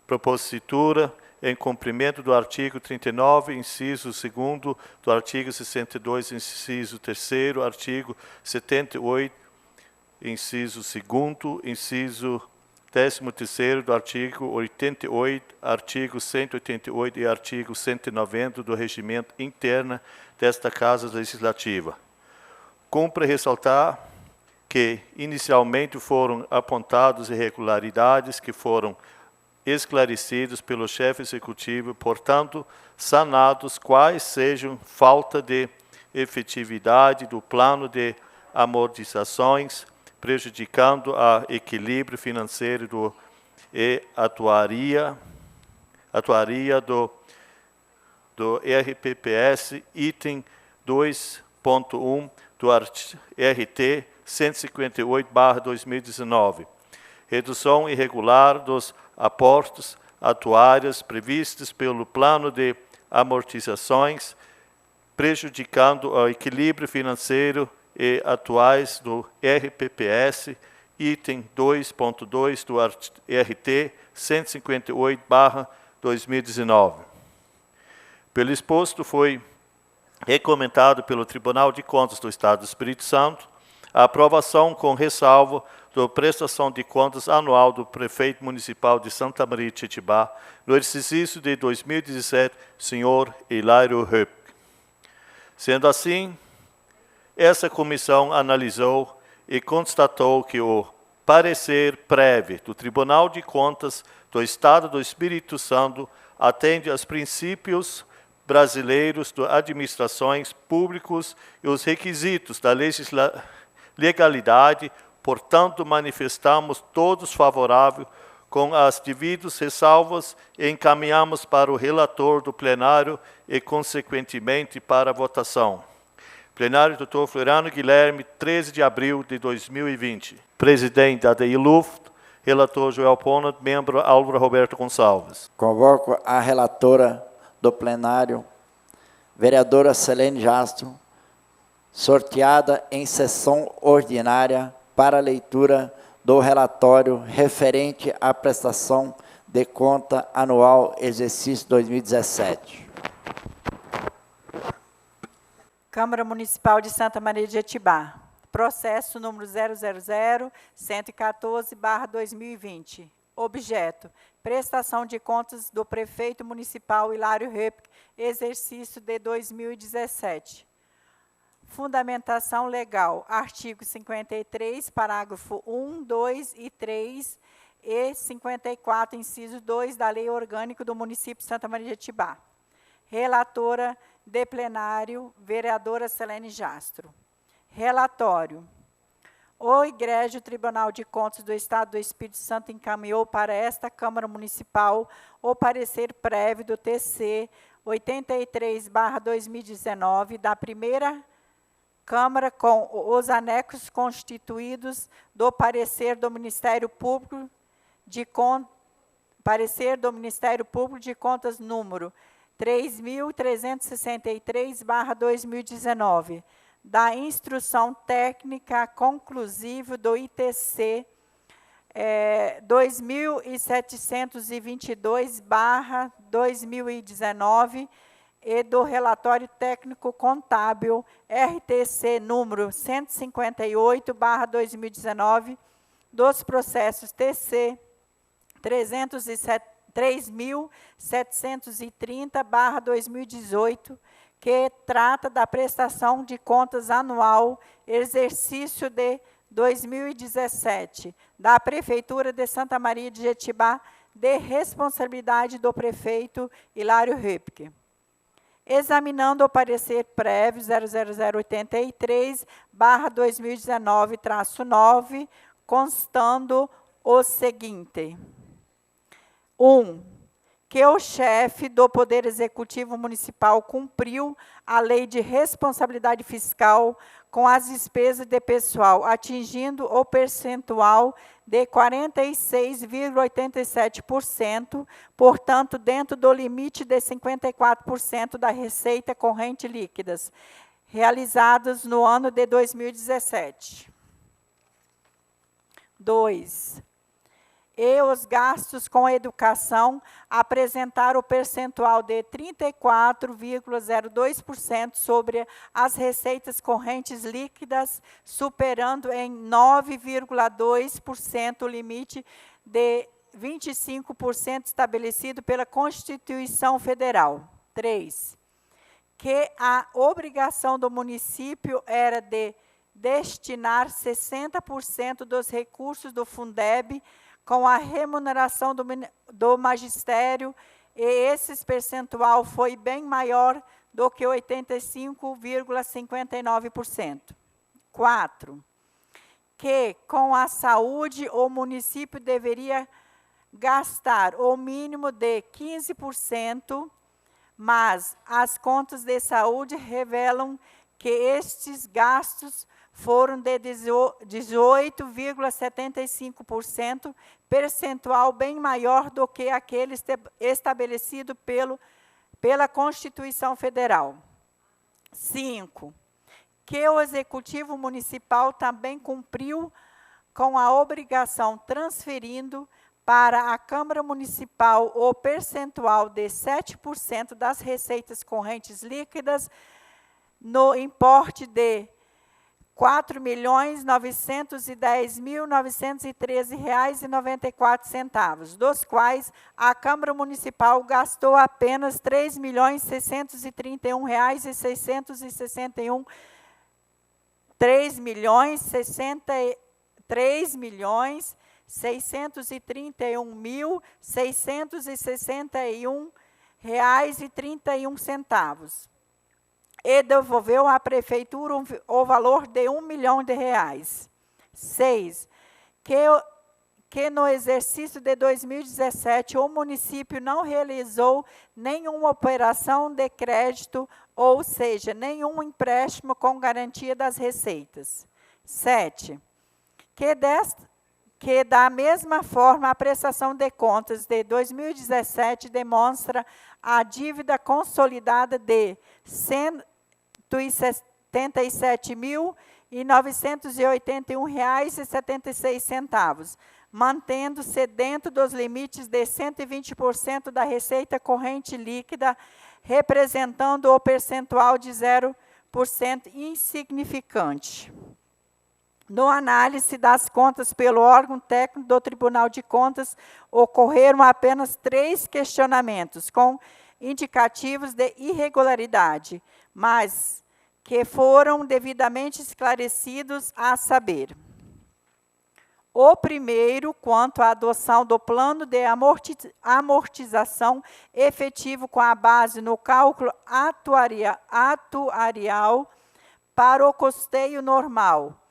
propositura em cumprimento do artigo 39, inciso 2º, do artigo 62, inciso 3º, artigo 78, inciso 2º, inciso 13º do artigo 88, artigo 188 e artigo 190 do regimento interno desta Casa Legislativa. Cumpre ressaltar que inicialmente foram apontadas irregularidades que foram esclarecidos pelo chefe executivo, portanto, sanados quais sejam falta de efetividade do plano de amortizações, prejudicando o equilíbrio financeiro e atuaria do RPPS, item 2.1 do RT 158/2019. Redução irregular dos aportes atuários previstos pelo plano de amortizações, prejudicando o equilíbrio financeiro e atuais do RPPS, item 2.2 do RT 158/2019. Pelo exposto, foi recomendado pelo Tribunal de Contas do Estado do Espírito Santo a aprovação com ressalvo da prestação de contas anual do prefeito municipal de Santa Maria de Jetibá no exercício de 2017, senhor Hilário Höpke. Sendo assim, essa comissão analisou e constatou que o parecer prévio do Tribunal de Contas do Estado do Espírito Santo atende aos princípios brasileiros de administrações públicas e os requisitos da legalidade, portanto, manifestamos todos favoráveis com as devidas ressalvas e encaminhamos para o relator do plenário e, consequentemente, para a votação. Plenário, Dr. Floriano Guilherme, 13 de abril de 2020. Presidente ADI Luft, relator Joel Ponat, membro Álvaro Roberto Gonçalves. Convoco a relatora do plenário, vereadora Selene Jastro, sorteada em sessão ordinária para leitura do relatório referente à prestação de conta anual exercício 2017. Câmara Municipal de Santa Maria de Jetibá. Processo número 000-114/2020. Objeto: prestação de contas do prefeito municipal Hilário Höpke, exercício de 2017. Fundamentação legal: artigo 53, parágrafo 1, 2 e 3 e 54, inciso 2 da Lei Orgânica do Município de Santa Maria de Jetibá. Relatora de plenário, vereadora Selene Jastro. Relatório. O Egrégio Tribunal de Contas do Estado do Espírito Santo encaminhou para esta Câmara Municipal o parecer prévio do TC 83/2019 da primeira Câmara com os anexos constituídos do parecer do Ministério Público de Contas número 3.363/2019, da instrução técnica conclusiva do ITC 2722/2019 e do relatório técnico contábil RTC número 158/2019 dos processos TC 3.730/2018, que trata da prestação de contas anual, exercício de 2017, da Prefeitura de Santa Maria de Jetibá, de responsabilidade do prefeito Hilário Höpke. Examinando o parecer prévio 00083/2019-9, constando o seguinte: 1. Que o chefe do Poder Executivo Municipal cumpriu a lei de responsabilidade fiscal com as despesas de pessoal, atingindo o percentual de 46,87%, portanto, dentro do limite de 54% da receita corrente líquidas, realizados no ano de 2017. 2. E os gastos com educação apresentaram o percentual de 34,02% sobre as receitas correntes líquidas, superando em 9,2% o limite de 25% estabelecido pela Constituição Federal. 3. Que a obrigação do município era de destinar 60% dos recursos do Fundeb com a remuneração do magistério, e esse percentual foi bem maior do que 85,59%. 4. Que, com a saúde, o município deveria gastar o mínimo de 15%, mas as contas de saúde revelam que estes gastos foram de 18,75%, percentual bem maior do que aquele estabelecido pela Constituição Federal. 5. Que o Executivo Municipal também cumpriu com a obrigação transferindo para a Câmara Municipal o percentual de 7% das receitas correntes líquidas no importe de R$ 4.910.913,94, dos quais a Câmara Municipal gastou apenas R$ 3.631.661, R$ 3.631.661,31, e devolveu à Prefeitura o valor de R$ 1 milhão. 6. Que no exercício de 2017 o município não realizou nenhuma operação de crédito, ou seja, nenhum empréstimo com garantia das receitas. 7. Que da mesma forma a prestação de contas de 2017 demonstra a dívida consolidada de R$ 177.981,76, mantendo-se dentro dos limites de 120% da receita corrente líquida, representando o percentual de 0% insignificante. No análise das contas pelo órgão técnico do Tribunal de Contas, ocorreram apenas 3 questionamentos com indicativos de irregularidade, mas que foram devidamente esclarecidos, a saber: o primeiro, quanto à adoção do plano de amortização efetivo com a base no cálculo atuarial para o custeio normal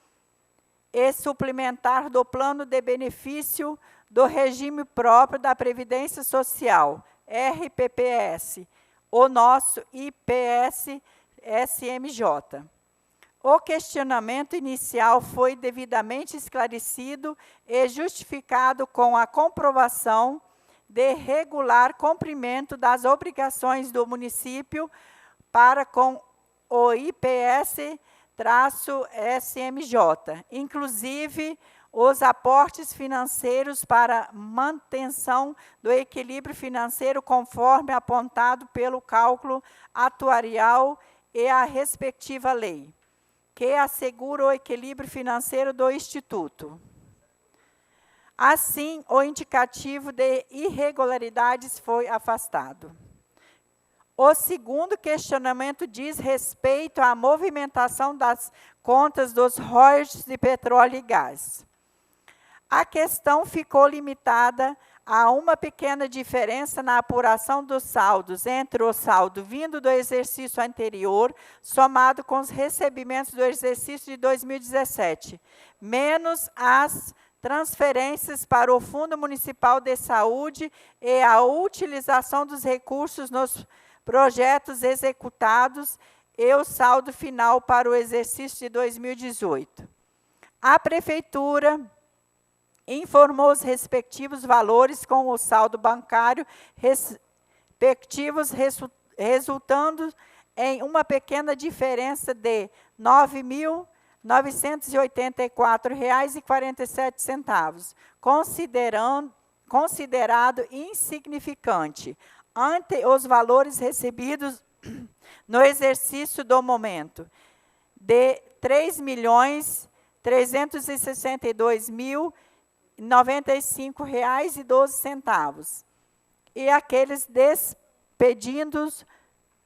e suplementar do plano de benefício do regime próprio da Previdência Social, RPPS, o nosso IPS-SMJ. O questionamento inicial foi devidamente esclarecido e justificado com a comprovação de regular cumprimento das obrigações do município para com o IPS-SMJ, inclusive os aportes financeiros para manutenção do equilíbrio financeiro conforme apontado pelo cálculo atuarial e a respectiva lei, que assegura o equilíbrio financeiro do Instituto. Assim, o indicativo de irregularidades foi afastado. O segundo questionamento diz respeito à movimentação das contas dos royalties de petróleo e gás. A questão ficou limitada a uma pequena diferença na apuração dos saldos entre o saldo vindo do exercício anterior, somado com os recebimentos do exercício de 2017, menos as transferências para o Fundo Municipal de Saúde e a utilização dos recursos nos projetos executados e o saldo final para o exercício de 2018. A Prefeitura informou os respectivos valores com o saldo bancário respectivos, resultando em uma pequena diferença de R$ 9.984,47, considerado insignificante ante os valores recebidos no exercício do momento, de R$ 3.362.095,12, e aqueles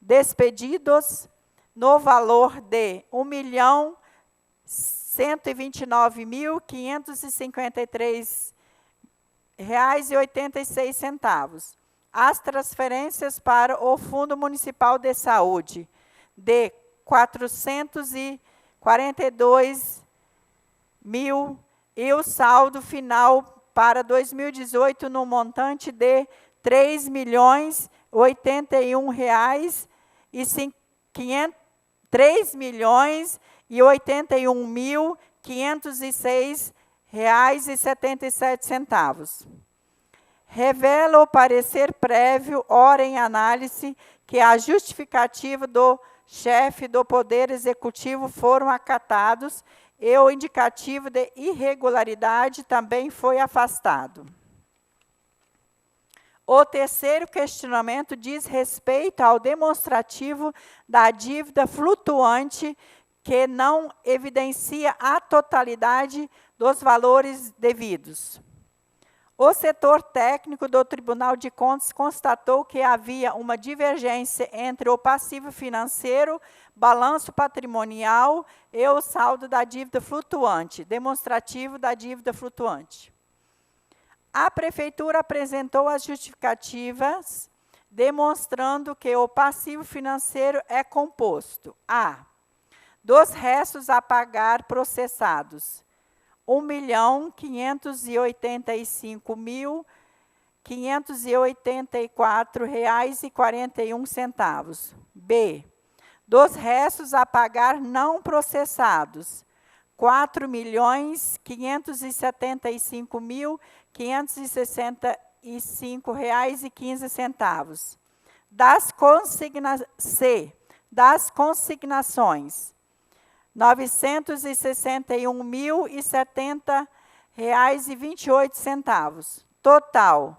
despedidos no valor de R$ 1.129.553,86. As transferências para o Fundo Municipal de Saúde, de R$ 442.000, e o saldo final para 2018 no montante de R$ 3.081.500, R$ 81.506,77. Revela o parecer prévio, ora em análise, que a justificativa do chefe do Poder Executivo foram acatados e o indicativo de irregularidade também foi afastado. O terceiro questionamento diz respeito ao demonstrativo da dívida flutuante, que não evidencia a totalidade dos valores devidos. O setor técnico do Tribunal de Contas constatou que havia uma divergência entre o passivo financeiro, balanço patrimonial e o saldo da dívida flutuante, demonstrativo da dívida flutuante. A Prefeitura apresentou as justificativas, demonstrando que o passivo financeiro é composto a: dos restos a pagar processados, R$ 1.585.584,41. B. Dos restos a pagar não processados, R$ 4.575.565,15. Das consignações, R$ 961.070,28. Total, R$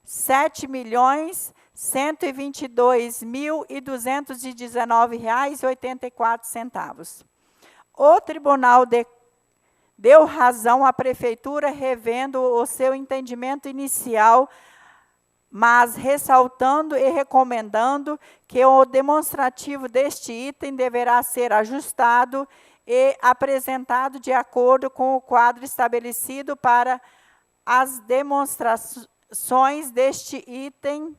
7.122.219,84. O tribunal deu razão à Prefeitura, revendo o seu entendimento inicial, mas ressaltando e recomendando que o demonstrativo deste item deverá ser ajustado e apresentado de acordo com o quadro estabelecido para as demonstrações deste item,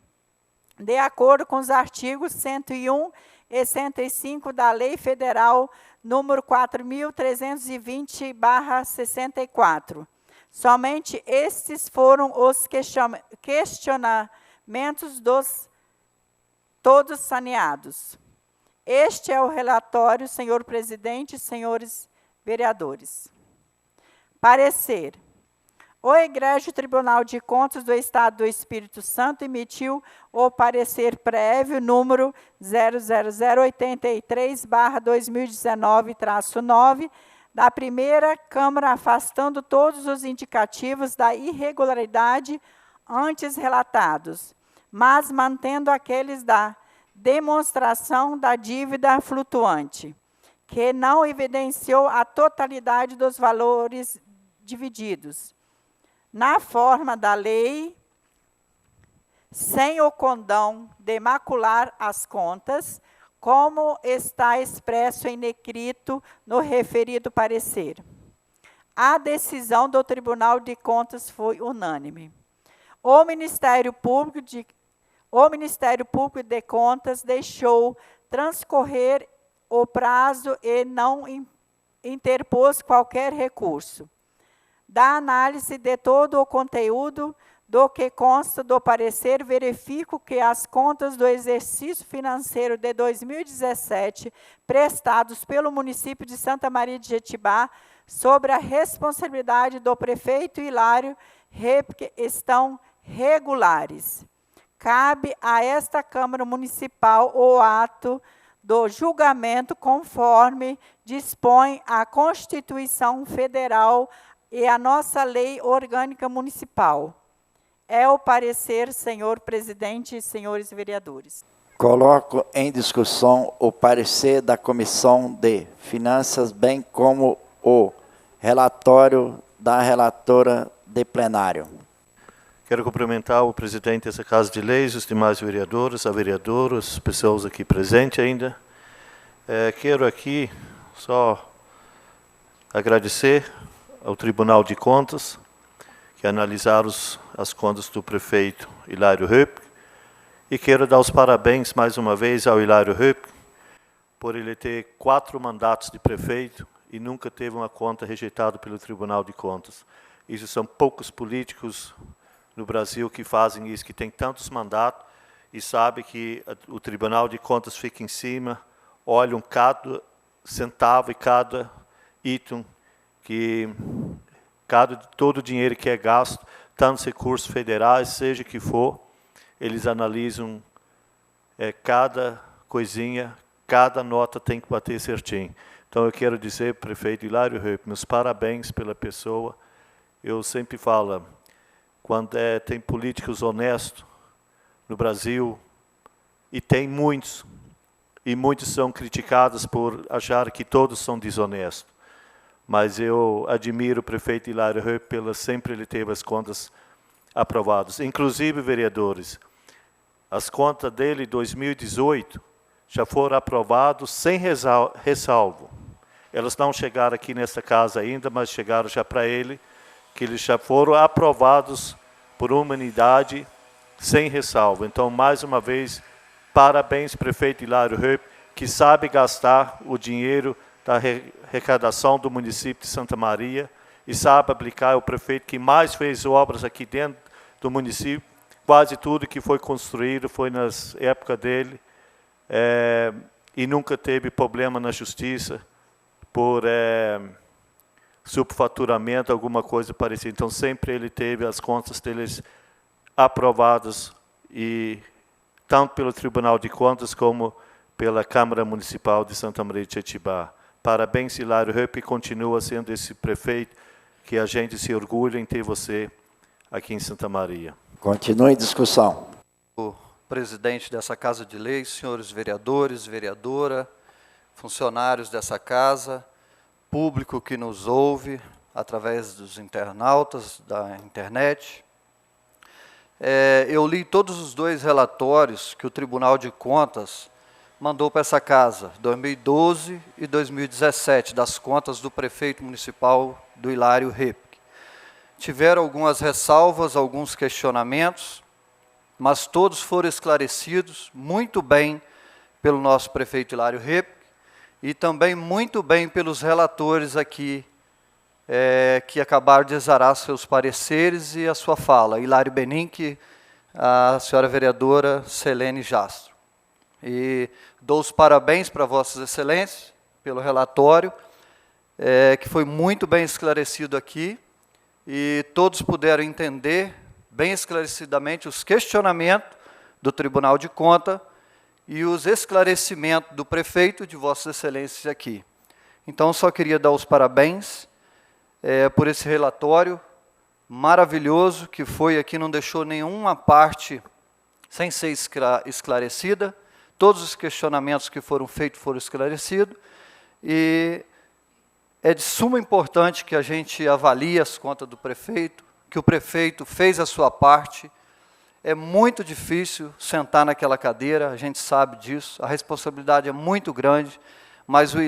de acordo com os artigos 101 e 105 da Lei Federal número 4.320/64. Somente estes foram os questionamentos todos saneados. Este é o relatório, senhor presidente e senhores vereadores. Parecer. O Egrégio Tribunal de Contas do Estado do Espírito Santo emitiu o parecer prévio número 00083/2019-9 da primeira Câmara, afastando todos os indicativos da irregularidade antes relatados, mas mantendo aqueles da demonstração da dívida flutuante, que não evidenciou a totalidade dos valores divididos, na forma da lei, sem o condão de macular as contas, como está expresso em negrito no referido parecer. A decisão do Tribunal de Contas foi unânime. O Ministério Público de Contas deixou transcorrer o prazo e não interpôs qualquer recurso. Da análise de todo o conteúdo do que consta do parecer, verifico que as contas do exercício financeiro de 2017, prestados pelo município de Santa Maria de Jetibá, sobre a responsabilidade do prefeito Hilário Repke, estão regulares. Cabe a esta Câmara Municipal o ato do julgamento conforme dispõe a Constituição Federal e a nossa Lei Orgânica Municipal. É o parecer, senhor presidente e senhores vereadores. Coloco em discussão o parecer da Comissão de Finanças, bem como o relatório da relatora de plenário. Quero cumprimentar o presidente dessa Casa de Leis, os demais vereadores, a vereadora, as pessoas aqui presentes ainda. Quero aqui só agradecer ao Tribunal de Contas, que analisaram as contas do prefeito Hilário Repke, e quero dar os parabéns mais uma vez ao Hilário Repke, por ele ter 4 mandatos de prefeito e nunca teve uma conta rejeitada pelo Tribunal de Contas. Isso são poucos políticos no Brasil que fazem isso, que tem tantos mandatos e sabe que o Tribunal de Contas fica em cima, olha centavo e cada item, todo o dinheiro que é gasto, tanto recursos federais, seja que for, eles analisam cada coisinha, cada nota tem que bater certinho. Então, eu quero dizer, prefeito Hilário Höpp, meus parabéns pela pessoa. Eu sempre falo, quando tem políticos honestos no Brasil, e tem muitos, e muitos são criticados por achar que todos são desonestos. Mas eu admiro o prefeito Hilário Höpp, sempre ele teve as contas aprovadas. Inclusive, vereadores, as contas dele, 2018, já foram aprovadas sem ressalvo. Elas não chegaram aqui nessa casa ainda, mas chegaram já para ele, que eles já foram aprovados por unanimidade, sem ressalvo. Então, mais uma vez, parabéns, prefeito Hilário Höpp, que sabe gastar o dinheiro da arrecadação do município de Santa Maria e sabe aplicar. É o prefeito que mais fez obras aqui dentro do município. Quase tudo que foi construído foi nas épocas dele, e nunca teve problema na justiça por subfaturamento, alguma coisa parecida. Então, sempre ele teve as contas deles aprovadas, e tanto pelo Tribunal de Contas como pela Câmara Municipal de Santa Maria de Jetibá. Parabéns, Hilário Höpp, e continua sendo esse prefeito que a gente se orgulha em ter você aqui em Santa Maria. Continue a discussão. O presidente dessa Casa de Leis, senhores vereadores, vereadora, funcionários dessa casa, público que nos ouve através dos internautas da internet. Eu li todos os 2 relatórios que o Tribunal de Contas mandou para essa casa, 2012 e 2017, das contas do prefeito municipal do Hilário Höpp. Tiveram algumas ressalvas, alguns questionamentos, mas todos foram esclarecidos muito bem pelo nosso prefeito Hilário Höpp e também muito bem pelos relatores aqui, que acabaram de exarar seus pareceres e a sua fala, Hilário Benink, a senhora vereadora Selene Jastro. E dou os parabéns para vossas excelências pelo relatório, que foi muito bem esclarecido aqui, e todos puderam entender bem esclarecidamente os questionamentos do Tribunal de Contas e os esclarecimentos do prefeito de vossas excelências aqui. Então, só queria dar os parabéns por esse relatório maravilhoso, que foi aqui, não deixou nenhuma parte sem ser esclarecida. Todos os questionamentos que foram feitos foram esclarecidos, e é de suma importância que a gente avalie as contas do prefeito, que o prefeito fez a sua parte. É muito difícil sentar naquela cadeira, a gente sabe disso, a responsabilidade é muito grande, mas o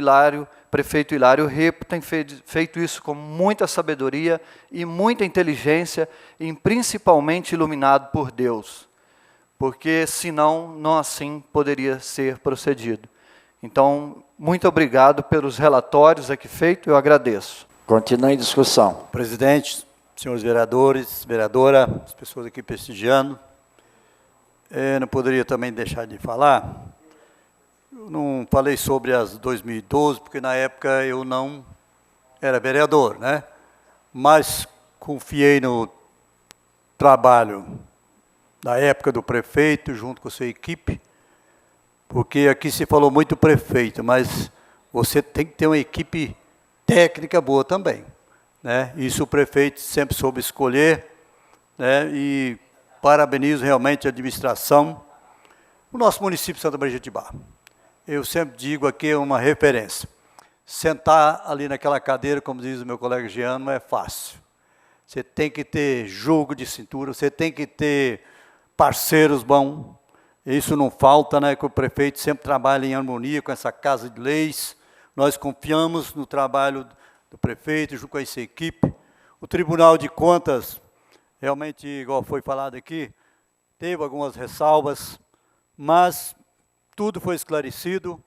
prefeito Hilário Höpp tem feito isso com muita sabedoria e muita inteligência, e principalmente iluminado por Deus, porque senão não assim poderia ser procedido. Então, muito obrigado pelos relatórios aqui feitos, eu agradeço. Continue em discussão. Presidente, senhores vereadores, vereadora, as pessoas aqui prestigiando, não poderia também deixar de falar. Eu não falei sobre as 2012, porque na época eu não era vereador, né? Mas confiei no trabalho da época do prefeito, junto com a sua equipe, porque aqui se falou muito prefeito, mas você tem que ter uma equipe técnica boa também, né? Isso o prefeito sempre soube escolher, né? E parabenizo realmente a administração. O nosso município de Santa Maria de Jetibá, eu sempre digo aqui, é uma referência. Sentar ali naquela cadeira, como diz o meu colega Jean, não é fácil. Você tem que ter jogo de cintura, você tem que ter parceiros bons. Isso não falta, né? Que o prefeito sempre trabalha em harmonia com essa Casa de Leis. Nós confiamos no trabalho do prefeito, junto com essa equipe. O Tribunal de Contas, realmente, igual foi falado aqui, teve algumas ressalvas, mas tudo foi esclarecido,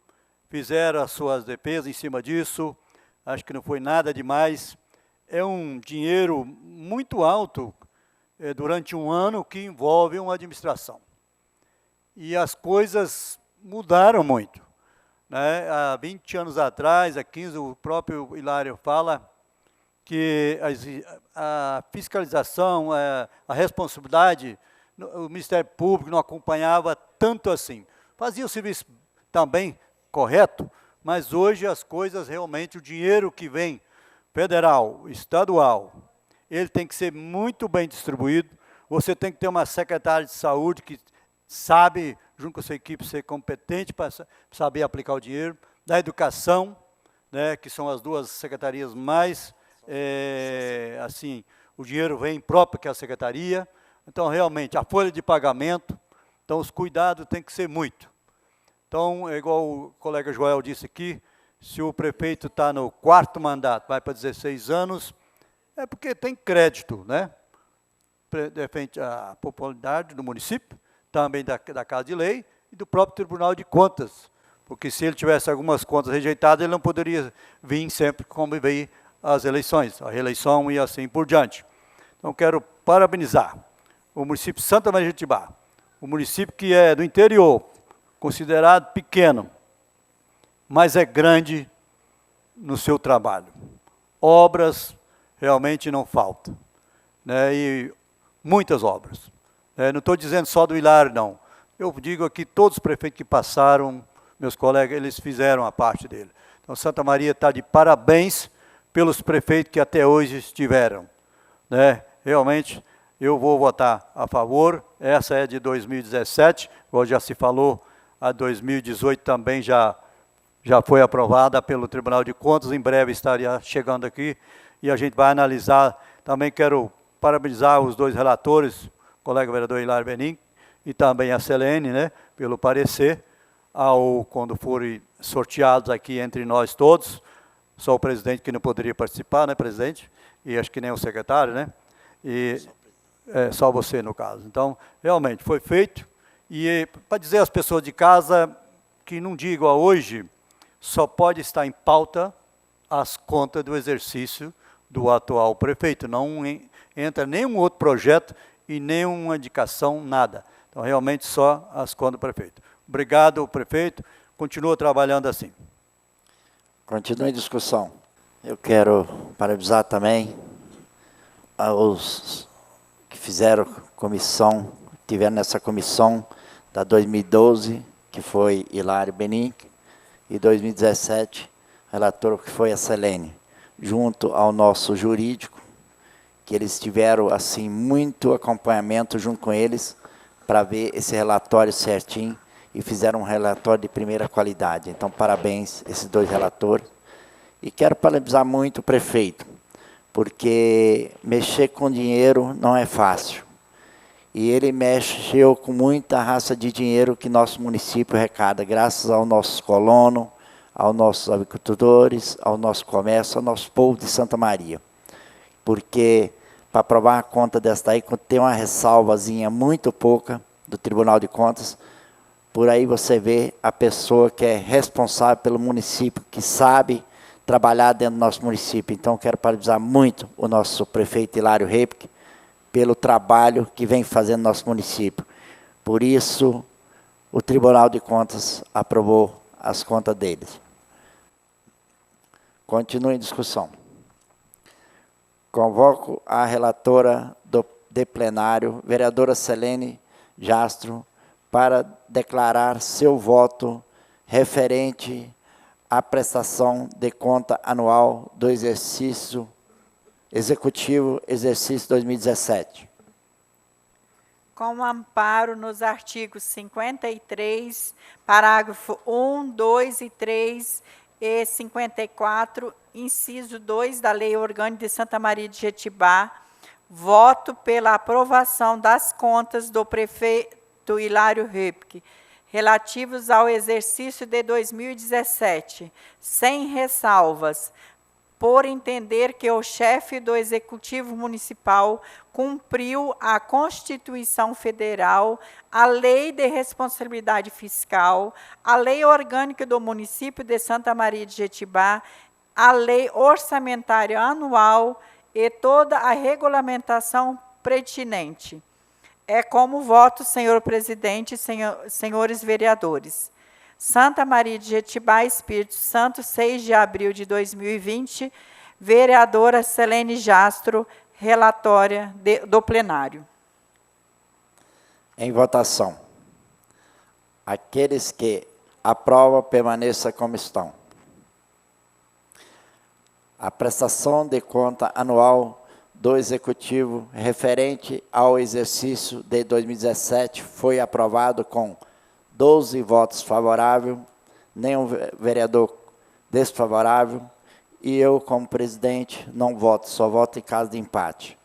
fizeram as suas defesas em cima disso, acho que não foi nada demais. É um dinheiro muito alto durante um ano que envolve uma administração. E as coisas mudaram muito. né? Há 20 anos atrás, há 15, o próprio Hilário fala que a fiscalização, a responsabilidade, o Ministério Público não acompanhava tanto assim. Fazia o serviço também correto, mas hoje as coisas realmente, o dinheiro que vem federal, estadual, ele tem que ser muito bem distribuído. Você tem que ter uma secretária de saúde que sabe, junto com a sua equipe, ser competente para saber aplicar o dinheiro. Da educação, né, que são as duas secretarias mais, assim, o dinheiro vem próprio que é a secretaria. Então, realmente, a folha de pagamento, então os cuidados têm que ser muito. Então, é igual o colega Joel disse aqui, se o prefeito está no 4º mandato, vai para 16 anos, é porque tem crédito, né? Defende a popularidade do município, também da Casa de Lei e do próprio Tribunal de Contas, porque se ele tivesse algumas contas rejeitadas, ele não poderia vir sempre como veio as eleições, a reeleição e assim por diante. Então, quero parabenizar o município de Santa Maria de Jetibá, o município que é do interior, considerado pequeno, mas é grande no seu trabalho. Obras realmente não faltam, né? E muitas obras. Não estou dizendo só do Hilário, não. Eu digo aqui, todos os prefeitos que passaram, meus colegas, eles fizeram a parte dele. Então, Santa Maria está de parabéns pelos prefeitos que até hoje estiveram, né? Realmente, eu vou votar a favor. Essa é de 2017, como já se falou, a 2018 também já foi aprovada pelo Tribunal de Contas, em breve estaria chegando aqui, e a gente vai analisar. Também quero parabenizar os dois relatores, o colega vereador Hilário Benin, e também a Selene, né, pelo parecer, quando forem sorteados aqui entre nós todos, só o presidente que não poderia participar, né, presidente, e acho que nem o secretário, né, e só você no caso. Então, realmente, foi feito, e para dizer às pessoas de casa que não digam hoje, só pode estar em pauta as contas do exercício do atual prefeito. Não entra nenhum outro projeto e nenhuma indicação, nada. Então, realmente, só as contas do prefeito. Obrigado, prefeito. Continua trabalhando assim. Continua em discussão. Eu quero parabenizar também aos que fizeram comissão, tiveram nessa comissão da 2012, que foi Hilário Benin, e 2017, relator que foi a Selene, junto ao nosso jurídico, que eles tiveram, assim, muito acompanhamento junto com eles, para ver esse relatório certinho, e fizeram um relatório de primeira qualidade. Então, parabéns esses dois relatores. E quero parabenizar muito o prefeito, porque mexer com dinheiro não é fácil. E ele mexeu com muita raça de dinheiro que nosso município arrecada, graças aos nossos colonos, aos nossos agricultores, ao nosso comércio, ao nosso povo de Santa Maria. Porque, para aprovar a conta desta aí, tem uma ressalvazinha muito pouca do Tribunal de Contas, por aí você vê a pessoa que é responsável pelo município, que sabe trabalhar dentro do nosso município. Então, quero parabenizar muito o nosso prefeito Hilário Repic pelo trabalho que vem fazendo no nosso município. Por isso, o Tribunal de Contas aprovou as contas deles. Continue em discussão. Convoco a relatora de plenário, vereadora Selene Jastro, para declarar seu voto referente à prestação de conta anual do exercício executivo, exercício 2017. Com amparo nos artigos 53, parágrafo 1, 2 e 3 e 54, inciso 2 da Lei Orgânica de Santa Maria de Jetibá, voto pela aprovação das contas do prefeito Hilário Repic, relativos ao exercício de 2017, sem ressalvas, por entender que o chefe do Executivo Municipal cumpriu a Constituição Federal, a Lei de Responsabilidade Fiscal, a Lei Orgânica do Município de Santa Maria de Jetibá, a Lei Orçamentária Anual e toda a regulamentação pertinente. É como voto, senhor presidente e senhores vereadores. Santa Maria de Jetibá, Espírito Santo, 6 de abril de 2020, vereadora Selene Jastro, relatória do plenário. Em votação. Aqueles que aprovam, permaneçam como estão. A prestação de conta anual do Executivo referente ao exercício de 2017 foi aprovado com 12 votos favoráveis, nenhum vereador desfavorável, e eu, como presidente, não voto, só voto em caso de empate.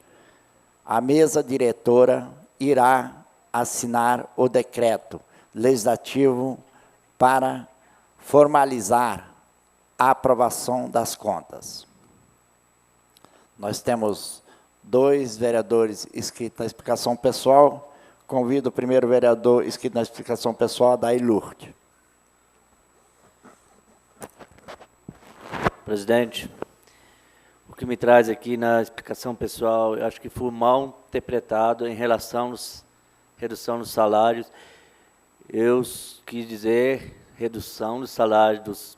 A mesa diretora irá assinar o decreto legislativo para formalizar a aprovação das contas. Nós temos 2 vereadores inscritos na explicação pessoal. Convido o primeiro vereador inscrito na explicação pessoal, Adair Lourdes. Presidente, o que me traz aqui na explicação pessoal, eu acho que foi mal interpretado em relação à redução dos salários. Eu quis dizer redução dos salários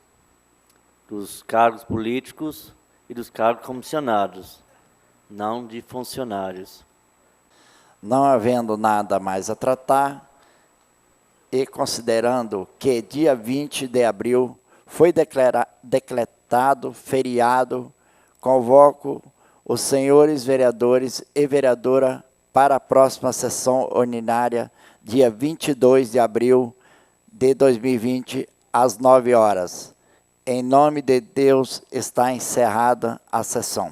dos cargos políticos e dos cargos comissionados, não de funcionários. Não havendo nada mais a tratar, e considerando que dia 20 de abril foi decretado feriado, convoco os senhores vereadores e vereadora para a próxima sessão ordinária, dia 22 de abril de 2020, às 9 horas. Em nome de Deus, está encerrada a sessão.